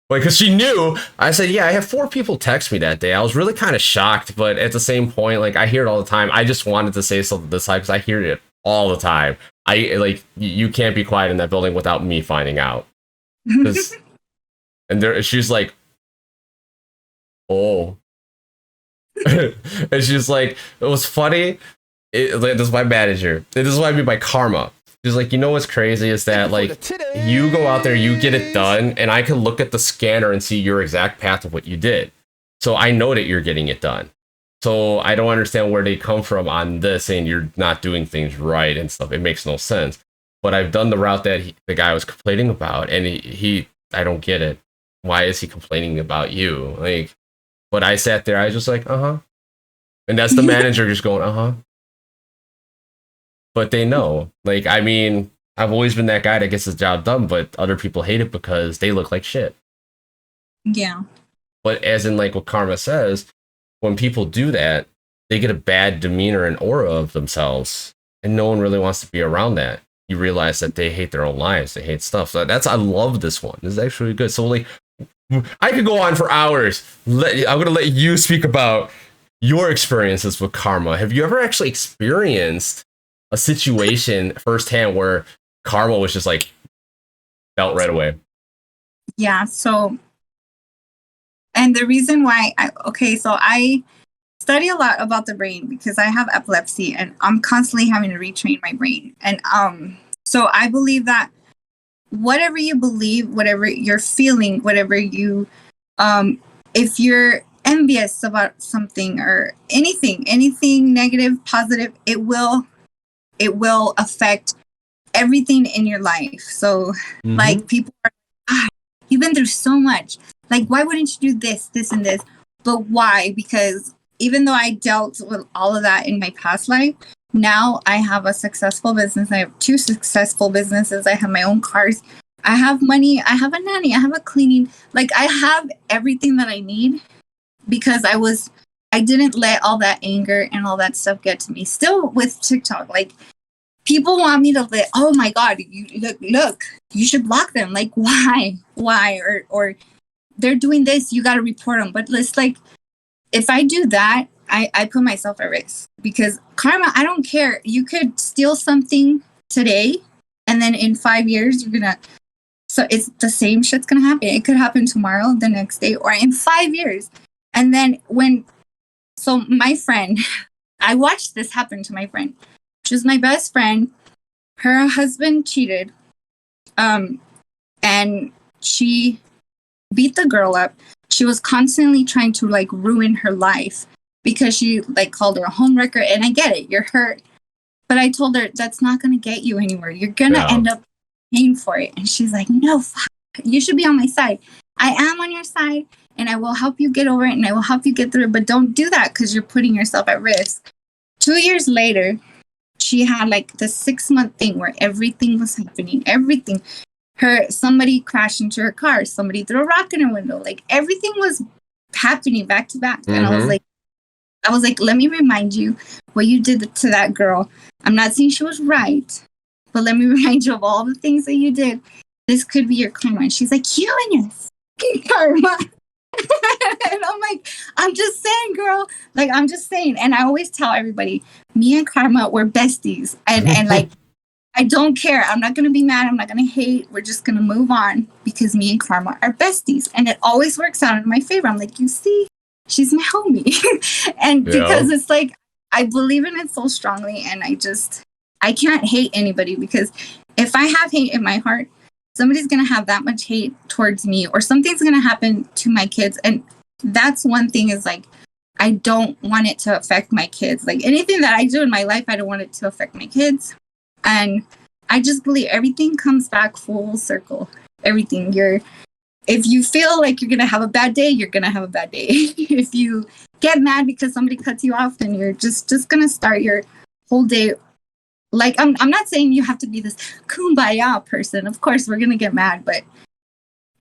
because she knew. I said, yeah, I have 4 people text me that day. I was really kind of shocked, but at the same point, like, I hear it all the time. I just wanted to say something this time because I hear it all the time. You can't be quiet in that building without me finding out. And she's like, oh. And she's like, it was funny. This is my manager. This is what I mean by karma. She's like, you know what's crazy is that like you go out there, you get it done, and I can look at the scanner and see your exact path of what you did. So I know that you're getting it done. So I don't understand where they come from on this saying you're not doing things right and stuff. It makes no sense. But I've done the route that the guy was complaining about, and I don't get it. Why is he complaining about you? Like, but I sat there, I was just like, and that's the manager just going, But they know. Like, I mean, I've always been that guy that gets his job done, but other people hate it because they look like shit. Yeah. But as in, like what Karma says, when people do that, they get a bad demeanor and aura of themselves, and no one really wants to be around that. You realize that they hate their own lives. They hate stuff. So I love this one. This is actually good. So, like, I could go on for hours. I'm going to let you speak about your experiences with karma. Have you ever actually experienced a situation firsthand where karma was just like felt right away? Yeah. So, and the reason why I study a lot about the brain because I have epilepsy and I'm constantly having to retrain my brain. And so I believe that whatever you believe, whatever you're feeling, whatever you if you're envious about something or anything negative, positive, it will affect everything in your life. So like people are, you've been through so much. Like, why wouldn't you do this, and this? But why? Because even though I dealt with all of that in my past life, now I have a successful business. I have 2 successful businesses. I have my own cars. I have money. I have a nanny. I have a cleaning. Like, I have everything that I need because I didn't let all that anger and all that stuff get to me. Still with TikTok, like, people want me to oh my God, you look, you should block them. Like, why? Or they're doing this, you got to report them. But it's like, if I do that, I put myself at risk because karma, I don't care. You could steal something today and then in 5 years, so it's the same shit's going to happen. It could happen tomorrow, the next day, or in 5 years. And then so my friend, I watched this happen to my friend. She was my best friend. Her husband cheated. And she beat the girl up. she was constantly trying to like ruin her life because she like called her a homewrecker. And I get it, you're hurt. But I told her that's not going to get you anywhere. You're going to end up paying for it. And she's like, no, fuck. You should be on my side. I am on your side and I will help you get over it and I will help you get through it. But don't do that because you're putting yourself at risk. 2 years later, she had like the 6-month thing where everything was happening. Everything. Somebody crashed into her car. Somebody threw a rock in her window. Like everything was happening back to back. And I was like, let me remind you what you did to that girl. I'm not saying she was right, but let me remind you of all the things that you did. This could be your karma. And she's like, you and your fucking karma. And I'm like, I'm just saying, girl. Like, I'm just saying. And I always tell everybody, me and karma, we're besties. And like, I don't care. I'm not going to be mad. I'm not going to hate. We're just going to move on because me and karma are besties. And it always works out in my favor. I'm like, you see, she's my homie. And because it's like, I believe in it so strongly. And I can't hate anybody because if I have hate in my heart, somebody's going to have that much hate towards me or something's going to happen to my kids. And that's one thing is like, I don't want it to affect my kids. Like anything that I do in my life, I don't want it to affect my kids. And I just believe everything comes back full circle. Everything. If you feel like you're going to have a bad day, you're going to have a bad day. If you get mad because somebody cuts you off, then you're just going to start your whole day. Like, I'm not saying you have to be this kumbaya person. Of course, we're going to get mad, but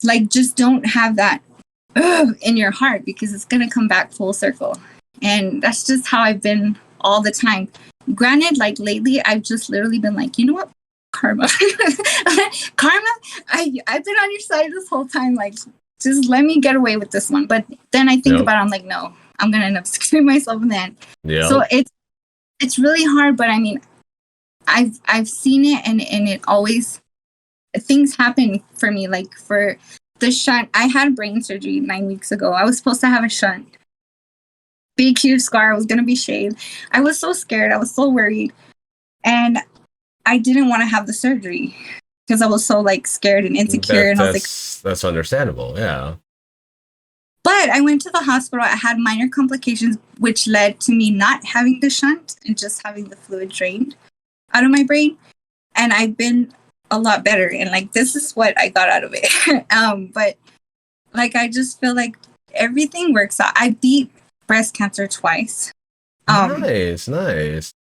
like, just don't have that in your heart because it's going to come back full circle. And that's just how I've been all the time. Granted, like lately, I've just literally been like, you know what? Karma. Karma, I've been on your side this whole time. Like, just let me get away with this one. But then I think about it, I'm like, no, I'm going to end up screwing myself in the end. Yeah. So it's really hard, but I mean, I've seen it and it always, things happen for me. Like for the shunt, I had brain surgery 9 weeks ago. I was supposed to have a shunt. Big, huge scar. I was going to be shaved. I was so scared. I was so worried. And I didn't want to have the surgery because I was so like scared and insecure. And I was like, that's understandable. Yeah. But I went to the hospital. I had minor complications, which led to me not having the shunt and just having the fluid drained out of my brain. And I've been a lot better. And like, this is what I got out of it. But like, I just feel like everything works out. I beat breast cancer twice. Nice. And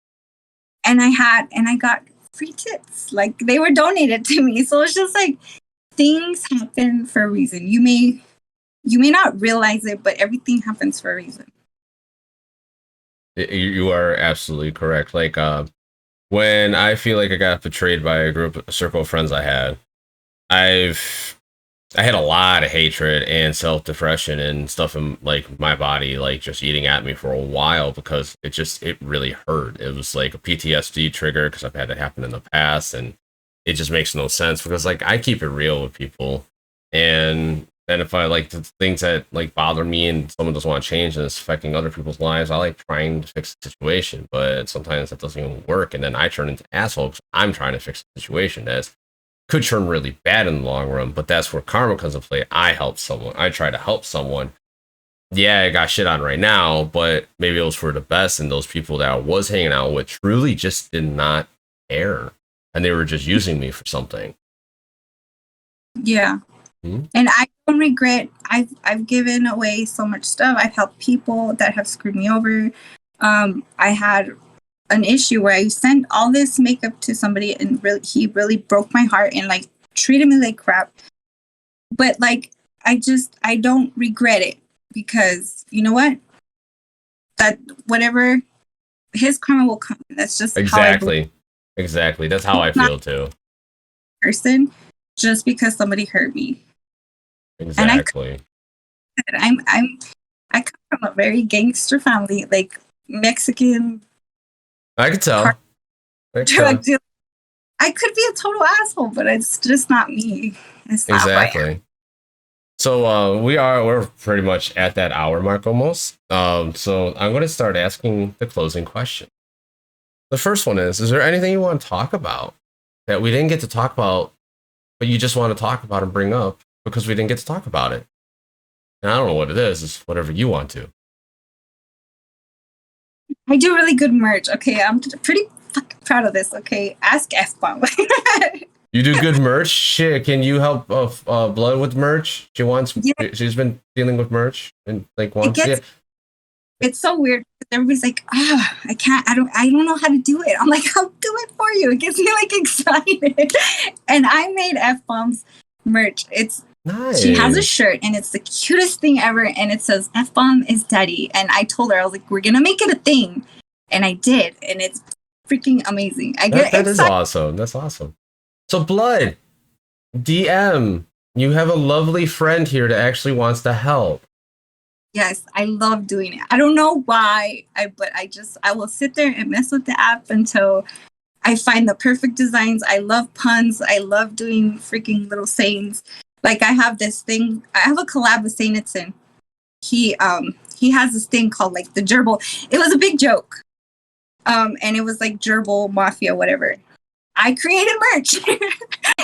I got free tits. Like they were donated to me. So it's just like things happen for a reason. You may not realize it, but everything happens for a reason. You are absolutely correct. Like when I feel like I got betrayed by a circle of friends I had, I had a lot of hatred and self-depression and stuff in like my body, like just eating at me for a while because it really hurt. It was like a PTSD trigger because I've had it happen in the past, and it just makes no sense because like I keep it real with people, and then if I like the things that like bother me and someone doesn't want to change and it's affecting other people's lives, I like trying to fix the situation, but sometimes that doesn't even work, and then I turn into asshole because I'm trying to fix the situation. That's could turn really bad in the long run, but that's where karma comes into play. I help someone. I try to help someone. Yeah, I got shit on right now, but maybe it was for the best, and those people that I was hanging out with truly just did not care, and they were just using me for something. Yeah. And I don't regret. I've given away so much stuff. I've helped people that have screwed me over. I had an issue where I sent all this makeup to somebody and he really broke my heart and like treated me like crap. But like, I don't regret it because you know what? That whatever his karma will come. That's just exactly. That's how I feel too. Person, just because somebody hurt me. Exactly. And I come from a very gangster family, like Mexican. I could tell. I could be a total asshole, but it's just not me. It's not exactly. So we're pretty much at that hour mark almost. So I'm going to start asking the closing question. The first one is there anything you want to talk about that we didn't get to talk about, but you just want to talk about and bring up because we didn't get to talk about it? And I don't know what it is. It's whatever you want to. I do really good merch. Okay, I'm pretty fucking proud of this. Okay, ask F bomb. You do good merch. Shit, can you help Blood with merch? She wants. Yeah, She's been dealing with merch and like it wants. Yeah. gets it's so weird. Everybody's like, I can't. I don't know how to do it. I'm like, I'll do it for you. It gets me like excited. And I made F bombs merch. It's Nice. She has a shirt and it's the cutest thing ever. And it says F bomb is daddy. And I told her, I was like, we're gonna make it a thing. And I did, and it's freaking amazing. I get that is excited. awesome. That's awesome. So Blood, DM, you have a lovely friend here that actually wants to help. Yes, I love doing it. I don't know why, but I will sit there and mess with the app until I find the perfect designs. I love puns. I love doing freaking little sayings. Like I have this thing. I have a collab with Sainitson. He has this thing called like the gerbil. It was a big joke. And it was like gerbil mafia, whatever. I created merch.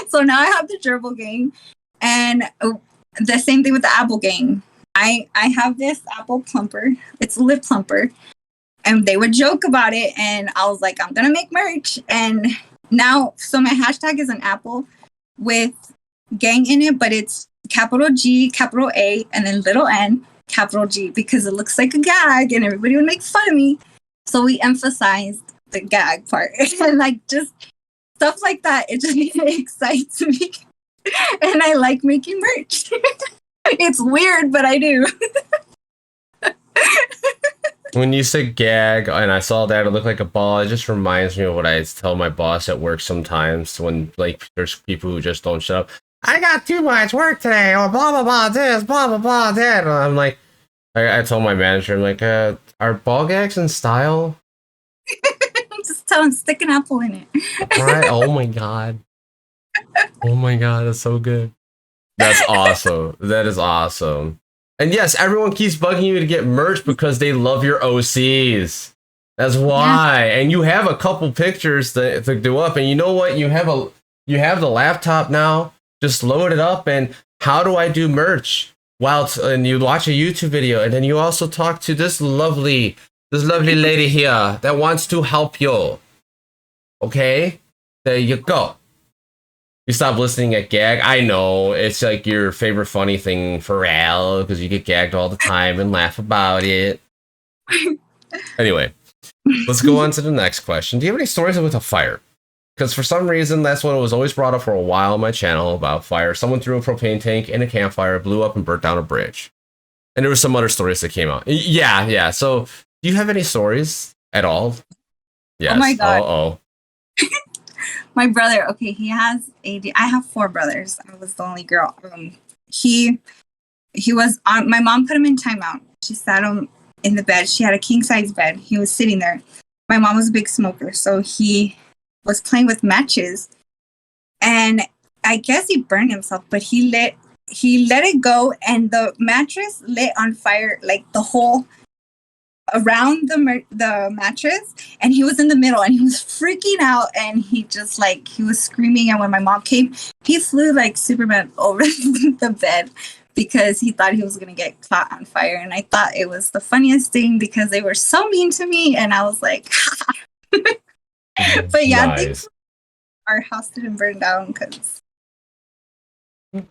So now I have the gerbil gang, and the same thing with the apple gang. I have this apple plumper. It's a lip plumper, and they would joke about it, and I was like, I'm gonna make merch. And now, so my hashtag is an apple with gang in it, but it's capital G, capital A, and then little n, capital G, because it looks like a gag, and everybody would make fun of me. So we emphasized the gag part, and like just stuff like that. It just excites me, and I like making merch. It's weird, but I do. When you say gag, and I saw that it looked like a ball, it just reminds me of what I tell my boss at work sometimes when like there's people who just don't shut up. I got too much work today, or blah blah blah this, blah blah blah that. And I'm like, I told my manager, I'm like, are ball gags in style? Just tell him stick an apple in it. Right? Oh my god. Oh my god, that's so good. That's awesome. That is awesome. And yes, everyone keeps bugging you to get merch because they love your OCs. That's why. Yeah. And you have a couple pictures to do up. And you know what? You have the laptop now. Just load it up. And how do I do merch? And you watch a YouTube video, and then you also talk to this lovely lady here that wants to help you. Okay? There you go. You stop listening at gag. I know it's like your favorite funny thing for Al because you get gagged all the time and laugh about it. Anyway, let's go on to the next question. Do you have any stories with a fire? Because for some reason, that's what was always brought up for a while on my channel about fire. Someone threw a propane tank in a campfire, blew up, and burnt down a bridge. And there were some other stories that came out. Yeah. So, do you have any stories at all? Yes. Oh my god. Oh. My brother, okay, he has AD. I have 4 brothers. I was the only girl. He was on. My mom put him in timeout. She sat him in the bed. She had a king size bed. He was sitting there. My mom was a big smoker, so he was playing with matches, and I guess he burned himself. But he let it go, and the mattress lit on fire, like the whole around the mattress, and he was in the middle, and he was freaking out, and he just like he was screaming. And when my mom came, he flew like Superman over the bed because he thought he was gonna get caught on fire. And I thought it was the funniest thing because they were so mean to me, and I was like, but yeah, nice. Our house didn't burn down because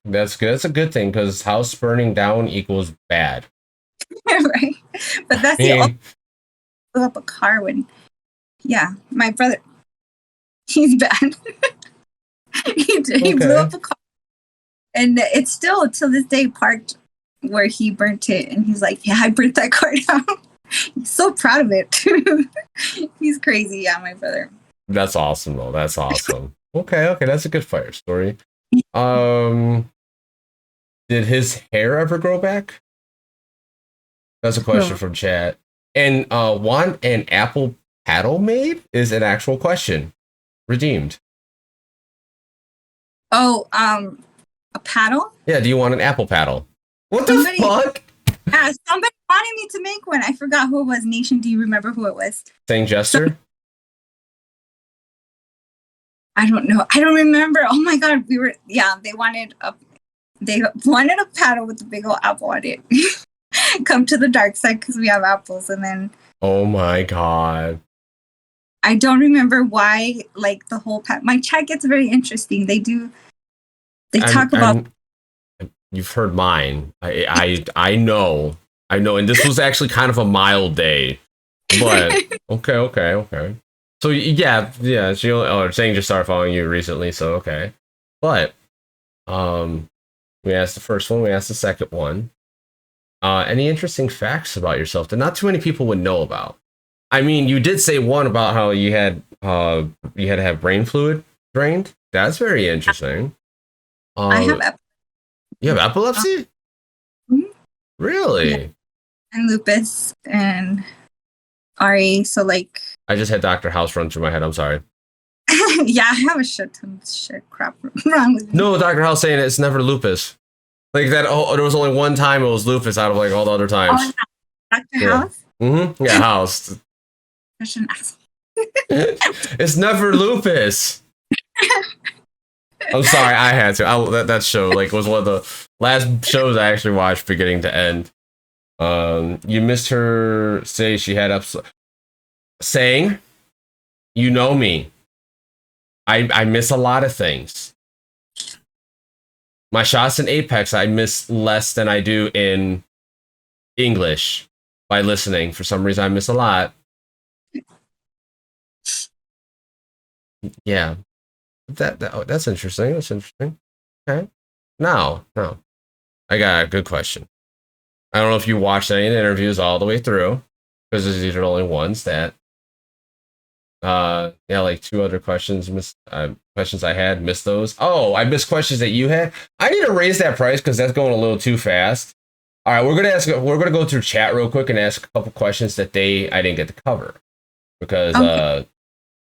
that's good. That's a good thing because house burning down equals bad. Right, but that's the blew up a car when, yeah, my brother, he's bad. He blew up a car, and it's still to this day parked where he burnt it, and he's like, yeah, I burnt that car down. He's so proud of it. He's crazy. Yeah, my brother. That's awesome though. That's awesome. Okay, that's a good fire story. Did his hair ever grow back? That's a question from chat. And want an apple paddle made is an actual question. Redeemed. Oh, a paddle? Yeah, do you want an apple paddle? What the fuck? Yeah, somebody wanted me to make one. I forgot who it was. Nation, do you remember who it was? Saying Jester? I don't know. I don't remember. Oh my god, they wanted They wanted a paddle with a big old apple on it. Come to the dark side because we have apples. And then Oh my god. I don't remember why, like the whole my chat gets very interesting. They talk about. You've heard mine. I know. And this was actually kind of a mild day. But okay. So yeah, she saying just started following you recently, so okay. But we asked the first one, we asked the second one. Any interesting facts about yourself that not too many people would know about? I mean, you did say one about how you had to have brain fluid drained. That's very interesting. I have you have epilepsy? Mm-hmm. Really? Yeah. And lupus and RA. So like, I just had Dr. House run through my head. I'm sorry. Yeah, I have a shit ton of shit crap wrong with me. No, Dr. House saying it's never lupus. Like that. Oh, there was only one time it was lupus out of like all the other times. Oh, yeah. Dr. House? Mm-hmm. Yeah, House. Such an asshole. It's never lupus. I'm sorry, I had to. That show was one of the last shows I actually watched beginning to end. You missed her say she had saying, you know me. I miss a lot of things. My shots in Apex, I miss less than I do in English by listening. For some reason, I miss a lot. Yeah. That's interesting. That's interesting. Okay. Now, I got a good question. I don't know if you watched any of the interviews all the way through, because these are the only ones that, like 2 other questions, questions I had, missed those. Oh, I missed questions that you had. I need to raise that price because that's going a little too fast. All right, we're gonna go through chat real quick and ask a couple questions that I didn't get to cover because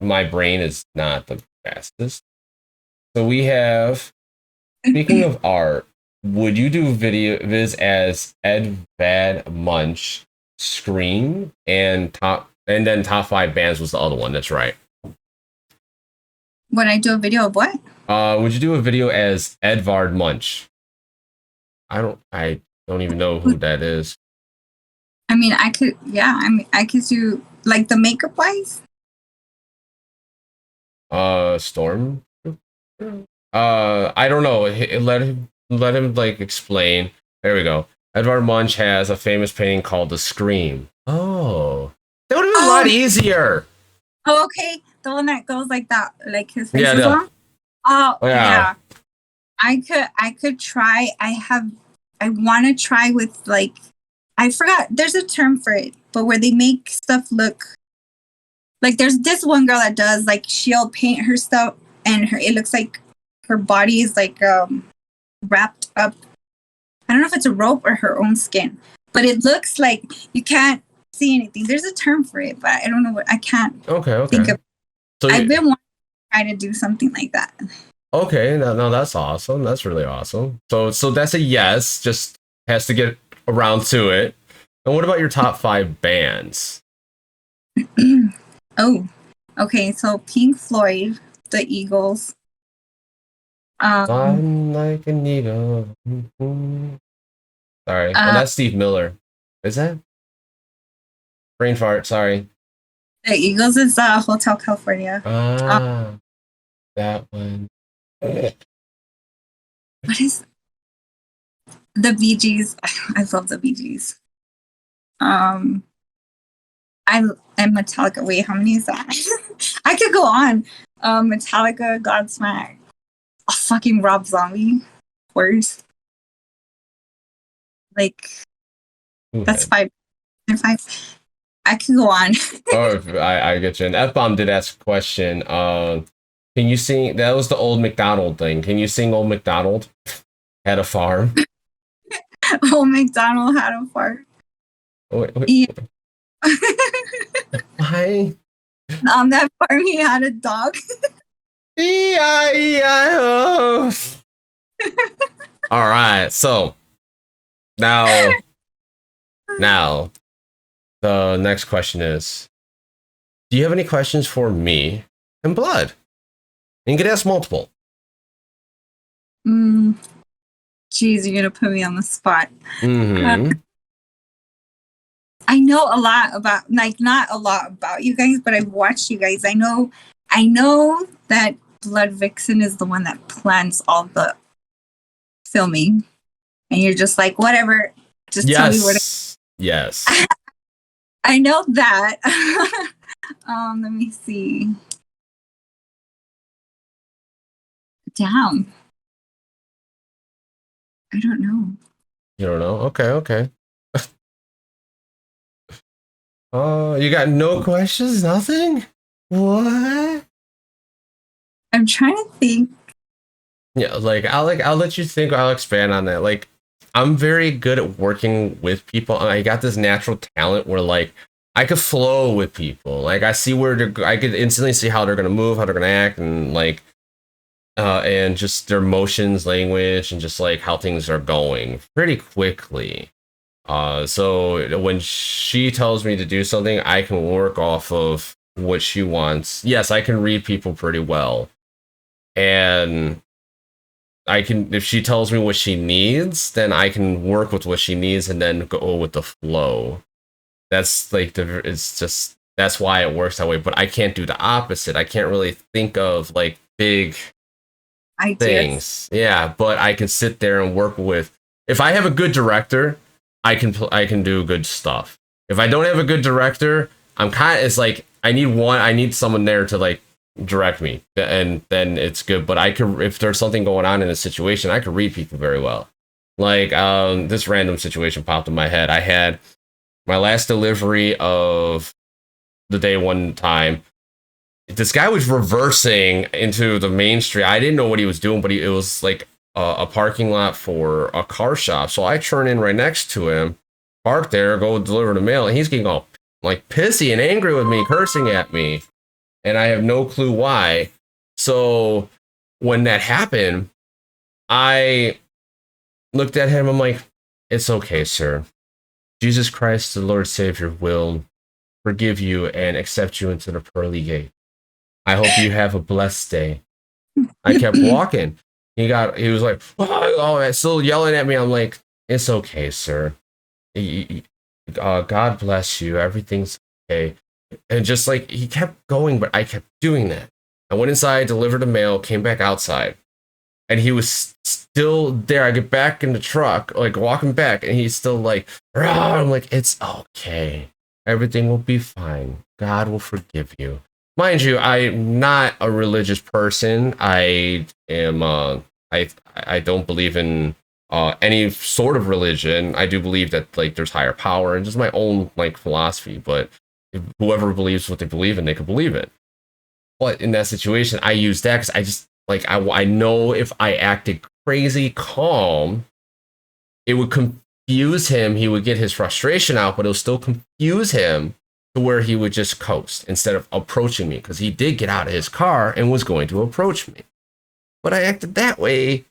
my brain is not the fastest. So we have, speaking of art, would you do viz as Ed Vad Munch Scream and then top 5 bands was the other one? That's right. Would I do a video of what? Would you do a video as Edvard Munch? I don't even know who that is. I mean, I could. Yeah, I mean, I could do like the makeup wise. Storm. I don't know. Let him like explain. There we go. Edvard Munch has a famous painting called The Scream. Oh, that would have been a lot easier. Oh, okay. The one that goes like that, like his face is on. Oh, yeah. I could try. I want to try with like, I forgot. There's a term for it, but where they make stuff look like, there's this one girl that does like, she'll paint her stuff and it looks like her body is like wrapped up. I don't know if it's a rope or her own skin, but it looks like you can't see anything. There's a term for it, but I don't know what. I can't think of. So I've been wanting to try to do something like that. Okay, no, that's awesome. That's really awesome. So that's a yes. Just has to get around to it. And what about your top 5 bands? Oh, okay. So Pink Floyd, the Eagles. I'm like a needle. Sorry, that's Steve Miller. Is that? Brain fart. Sorry. The Eagles is Hotel California. That one. What is the Bee Gees? I love the Bee Gees. I am Metallica. Wait, how many is that? I could go on. Metallica, Godsmack, fucking Rob Zombie, of course. Like, that's 5. I could go on. Oh, I get you. And F-Bomb did ask a question. Can you sing? That was the Old MacDonald thing. Can you sing Old MacDonald had a farm? Old MacDonald had a farm. Wait. Yeah. Why? On that farm, he had a dog. E-I-E-I-O. All right. So now, the next question is: do you have any questions for me and Blood? And you can ask multiple. Jeez, you're gonna put me on the spot. Mm-hmm. I know a lot about, like, not a lot about you guys, but I've watched you guys. I know that Blood Vixen is the one that plans all the filming, and you're just like, whatever, just tell me where to. Yes. I know that. Let me see. Damn. I don't know. You don't know? Okay. Oh, you got no questions? Nothing? What? I'm trying to think. Yeah, I'll let you think. I'll expand on that. Like, I'm very good at working with people, and I got this natural talent where like I could flow with people. Like I see I could instantly see how they're gonna move, how they're gonna act, and like and just their motions, language, and just like how things are going pretty quickly. So when she tells me to do something, I can work off of what she wants. Yes, I can read people pretty well, and I can, if she tells me what she needs, then I can work with what she needs and then go with the flow. That's like that's why it works that way. But I can't do the opposite. I can't really think of like big things. Yeah, but I can sit there and work with. If I have a good director, I can do good stuff. If I don't have a good director, it's like I need someone there to like direct me, and then it's good. But if there's something going on in a situation, I could read people very well. Like this random situation popped in my head. I had my last delivery of the day one time. This guy was reversing into the main street. I didn't know what he was doing, but it was like a parking lot for a car shop. So I turn in right next to him, park there, go deliver the mail, and he's getting all like pissy and angry with me, cursing at me, and I have no clue why. So when that happened, I looked at him. I'm like, "It's okay, sir. Jesus Christ, the Lord Savior, will forgive you and accept you into the pearly gate. I hope you have a blessed day." I kept walking. He was like, oh, still yelling at me. I'm like, "It's okay, sir. God bless you. Everything's okay." And just like he kept going, but I kept doing that. I went inside, delivered the mail, came back outside, and he was still there. I get back in the truck, like walking back, and he's still like, "Rah." I'm like, "It's okay. Everything will be fine. God will forgive you." Mind you, I'm not a religious person. I am. I don't believe in any sort of religion. I do believe that like there's higher power and just my own like philosophy. But whoever believes what they believe in, they can believe it. But in that situation, I use that because I just like I know if I acted crazy calm, it would confuse him. He would get his frustration out, but it'll still confuse him to where he would just coast instead of approaching me, because he did get out of his car and was going to approach me. But I acted that way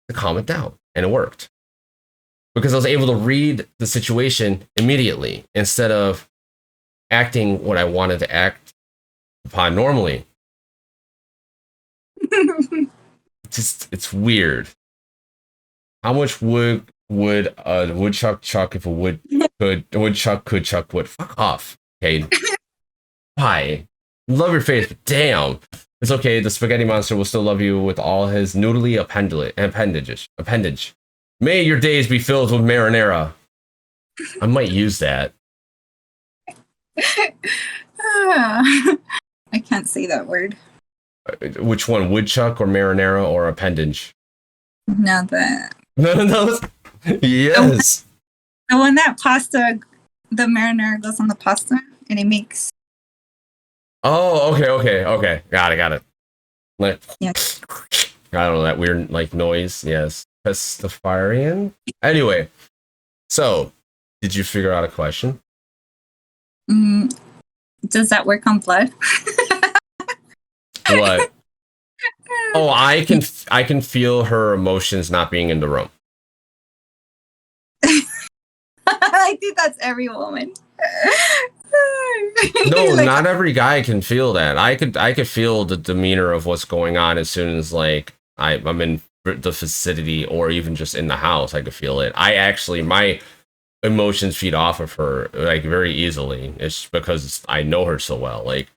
to calm it down, and it worked because I was able to read the situation immediately instead of acting what I wanted to act upon normally. It's weird. How much wood would a woodchuck chuck if a woodchuck could chuck wood? Fuck off, Cade. Why? Love your face, but damn. It's okay. The spaghetti monster will still love you with all his noodly appendage. May your days be filled with marinara. I might use that. I can't say that word. Which one? Woodchuck or marinara or appendage? No, None of those? Yes. The one that pasta, the marinara goes on the pasta and it makes. Oh, okay. Got it. Like, yeah. I don't know, that weird like noise. Yes. Pastafarian. Anyway, so did you figure out a question? Does that work on blood? What? Oh, I can feel her emotions not being in the room. I think that's every woman. No, like, not every guy can feel that. I could feel the demeanor of what's going on as soon as like I'm in the vicinity or even just in the house. I could feel it. My emotions feed off of her like very easily. It's because I know her so well. Like,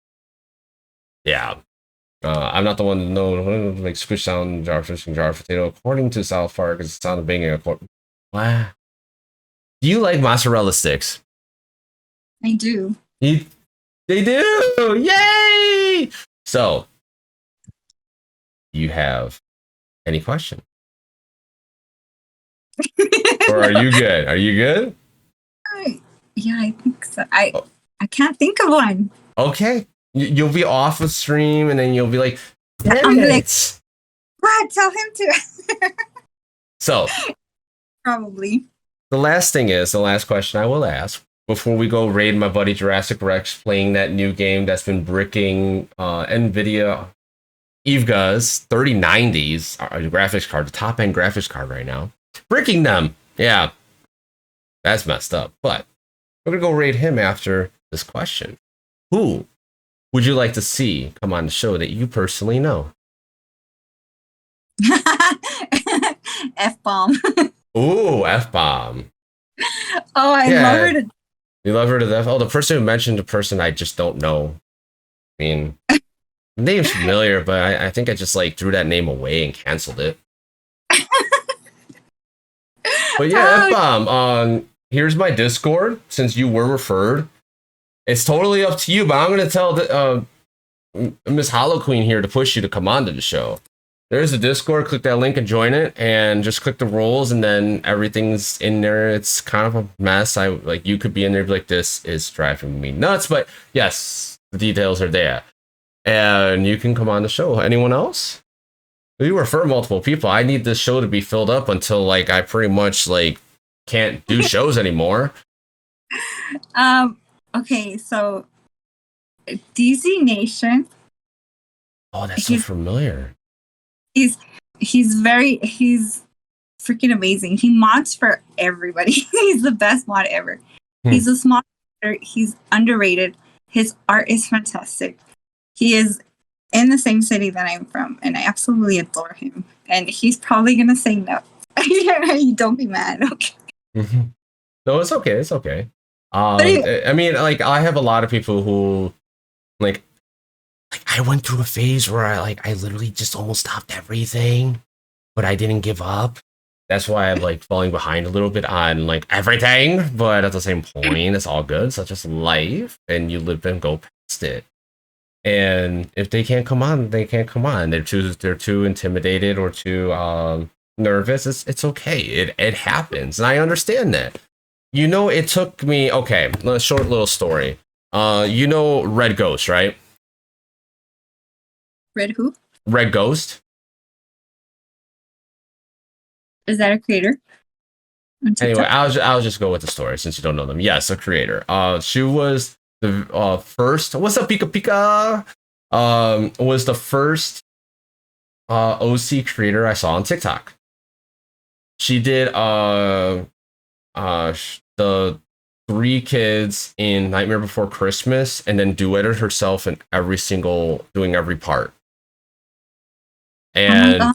yeah. I'm not the one to know like squish sound jar fish and jar potato. According to South Park, it's the sound of banging. Wow. Do you like mozzarella sticks? I do. They do! Yay! So, you have any question? Or are you good? Are you good? Yeah, I think so. I can't think of one. Okay. You'll be off the stream and then you'll be like, I'm like, it. what? Tell him to. So, probably. the last question I will ask before we go raid my buddy Jurassic Rex playing that new game that's been bricking NVIDIA EVGA's 3090s graphics card, the top end graphics card right now. Bricking them. Yeah. That's messed up. But we're going to go raid him after this question. Who would you like to see come on the show that you personally know? F-bomb. Ooh, F-bomb. Oh, I love her to. You love her to death? Oh, the person who mentioned a person I just don't know. I mean, the name's familiar, but I think I just like threw that name away and canceled it. But yeah, F-bomb. Here's my Discord, since you were referred. It's totally up to you, but I'm going to tell Miss HoloQueen here to push you to come on to the show. There's a Discord. Click that link and join it, and just click the roles, and then everything's in there. It's kind of a mess. You could be in there like, this is driving me nuts, but yes, the details are there, and you can come on the show. Anyone else? We refer multiple people. I need this show to be filled up until like I pretty much like can't do shows anymore. Okay, so DZ Nation. Oh, that's so familiar. He's freaking amazing. He mods for everybody. He's the best mod ever. He's a small creator. He's underrated. His art is fantastic. He is in the same city that I'm from, and I absolutely adore him. And he's probably gonna say no. Don't be mad, okay? Mm-hmm. No, it's okay. It's okay. I mean, like, I have a lot of people who, like I went through a phase where I literally just almost stopped everything, but I didn't give up. That's why I'm like falling behind a little bit on like everything, but at the same point, it's all good. Such as life, and you live and go past it. And if they can't come on, they can't come on. They're too intimidated or too nervous. It's okay. It happens, and I understand that. You know, it took me, okay, a short little story. You know Red Ghost, right? Red who? Red Ghost. Is that a creator? Anyway, I'll just go with the story since you don't know them. Yes, a creator. She was the first. What's up, Pika Pika? Was the first OC creator I saw on TikTok. She did the 3 kids in Nightmare Before Christmas, and then duetted herself in doing every part. And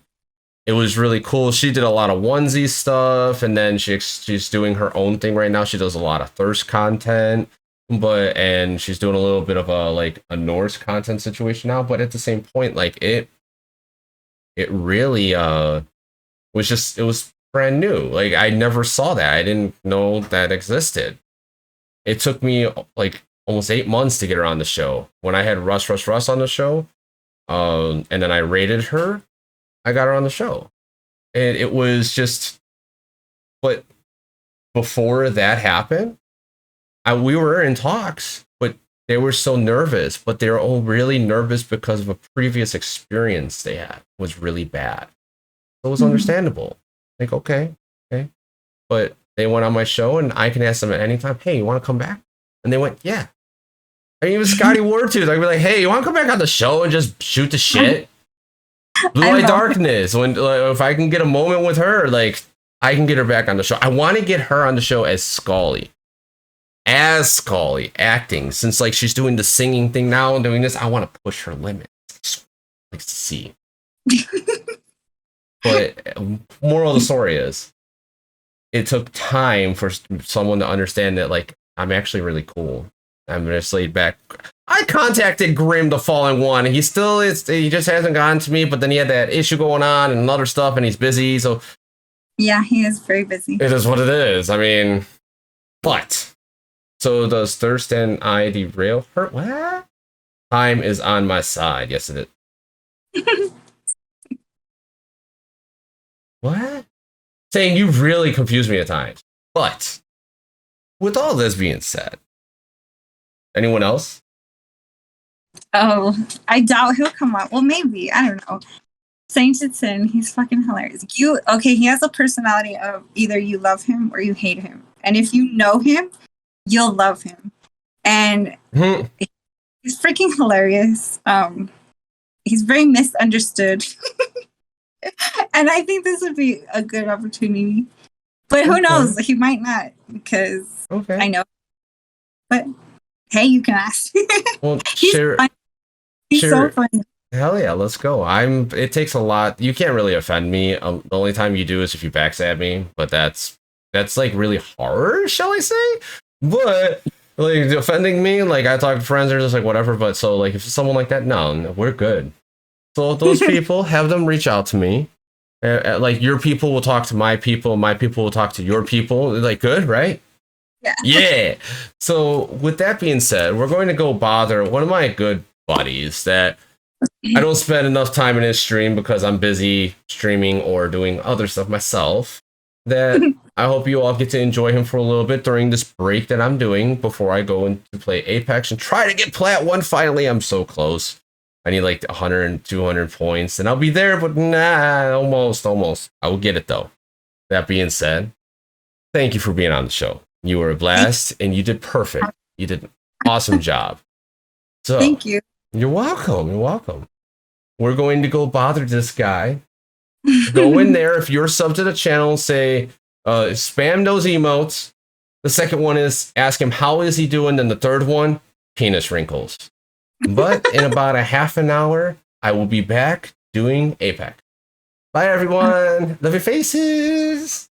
it was really cool. She did a lot of onesie stuff, and then she's doing her own thing right now. She does a lot of Thirst content, and she's doing a little bit of a Norse content situation now. But at the same point, like it really it was brand new. Like I never saw that. I didn't know that existed. It took me like almost 8 months to get her on the show. When I had Russ on the show, and then I rated her, I got her on the show. And it was just, but before that happened, we were in talks, but they were so nervous, but they were all really nervous because of a previous experience they had was really bad. So it was understandable. Like, okay. But they went on my show, and I can ask them at any time, hey, you want to come back? And they went, yeah. I mean, even Scotty Wartooth, I'd be like, hey, you want to come back on the show and just shoot the shit? Blue Light Darkness. If I can get a moment with her, like, I can get her back on the show. I want to get her on the show as Scully. As Scully, acting. Since, like, she's doing the singing thing now and doing this, I want to push her limits. Like to see. But moral of the story is, it took time for someone to understand that, like, I'm actually really cool. I'm just laid back. I contacted Grim, the Fallen One. He still is. He just hasn't gotten to me. But then he had that issue going on and other stuff, and he's busy. So Yeah, he is very busy. it is what it is. I mean, but so does thirst and I derail her? What? Time is on my side. Yes, it is. What? Saying you really confused me at times. But with all this being said, anyone else? Oh, I doubt he'll come up. Well, maybe. I don't know. Sainton, he's fucking hilarious. He has a personality of either you love him or you hate him. And if you know him, you'll love him. And he's freaking hilarious. He's very misunderstood. And I think this would be a good opportunity. But who knows? He might not, because I know. But hey, you can ask. Well, he's so funny. Hell yeah, let's go. It takes a lot. You can't really offend me. The only time you do is if you backstab me, but that's like really hard, shall I say? But like offending me, like I talk to friends, they're just like whatever. But so like if it's someone like that, no, we're good. So those people, have them reach out to me. Like your people will talk to my people will talk to your people. Like good, right? Yeah. Yeah. So with that being said, we're going to go bother one of my good buddies that I don't spend enough time in his stream because I'm busy streaming or doing other stuff myself. That I hope you all get to enjoy him for a little bit during this break that I'm doing before I go in to play Apex and try to get Plat 1 finally. I'm so close. I need like 100 and 200 points and I'll be there, but nah, almost. I will get it though. That being said, thank you for being on the show. You were a blast and you did perfect. You did an awesome job. So thank you. You're welcome. We're going to go bother this guy. Go in there. If you're sub to the channel, say, spam those emotes. The second one is ask him how is he doing. Then the third one, penis wrinkles. But in about a half an hour, I will be back doing Apex. Bye, everyone. Love your faces.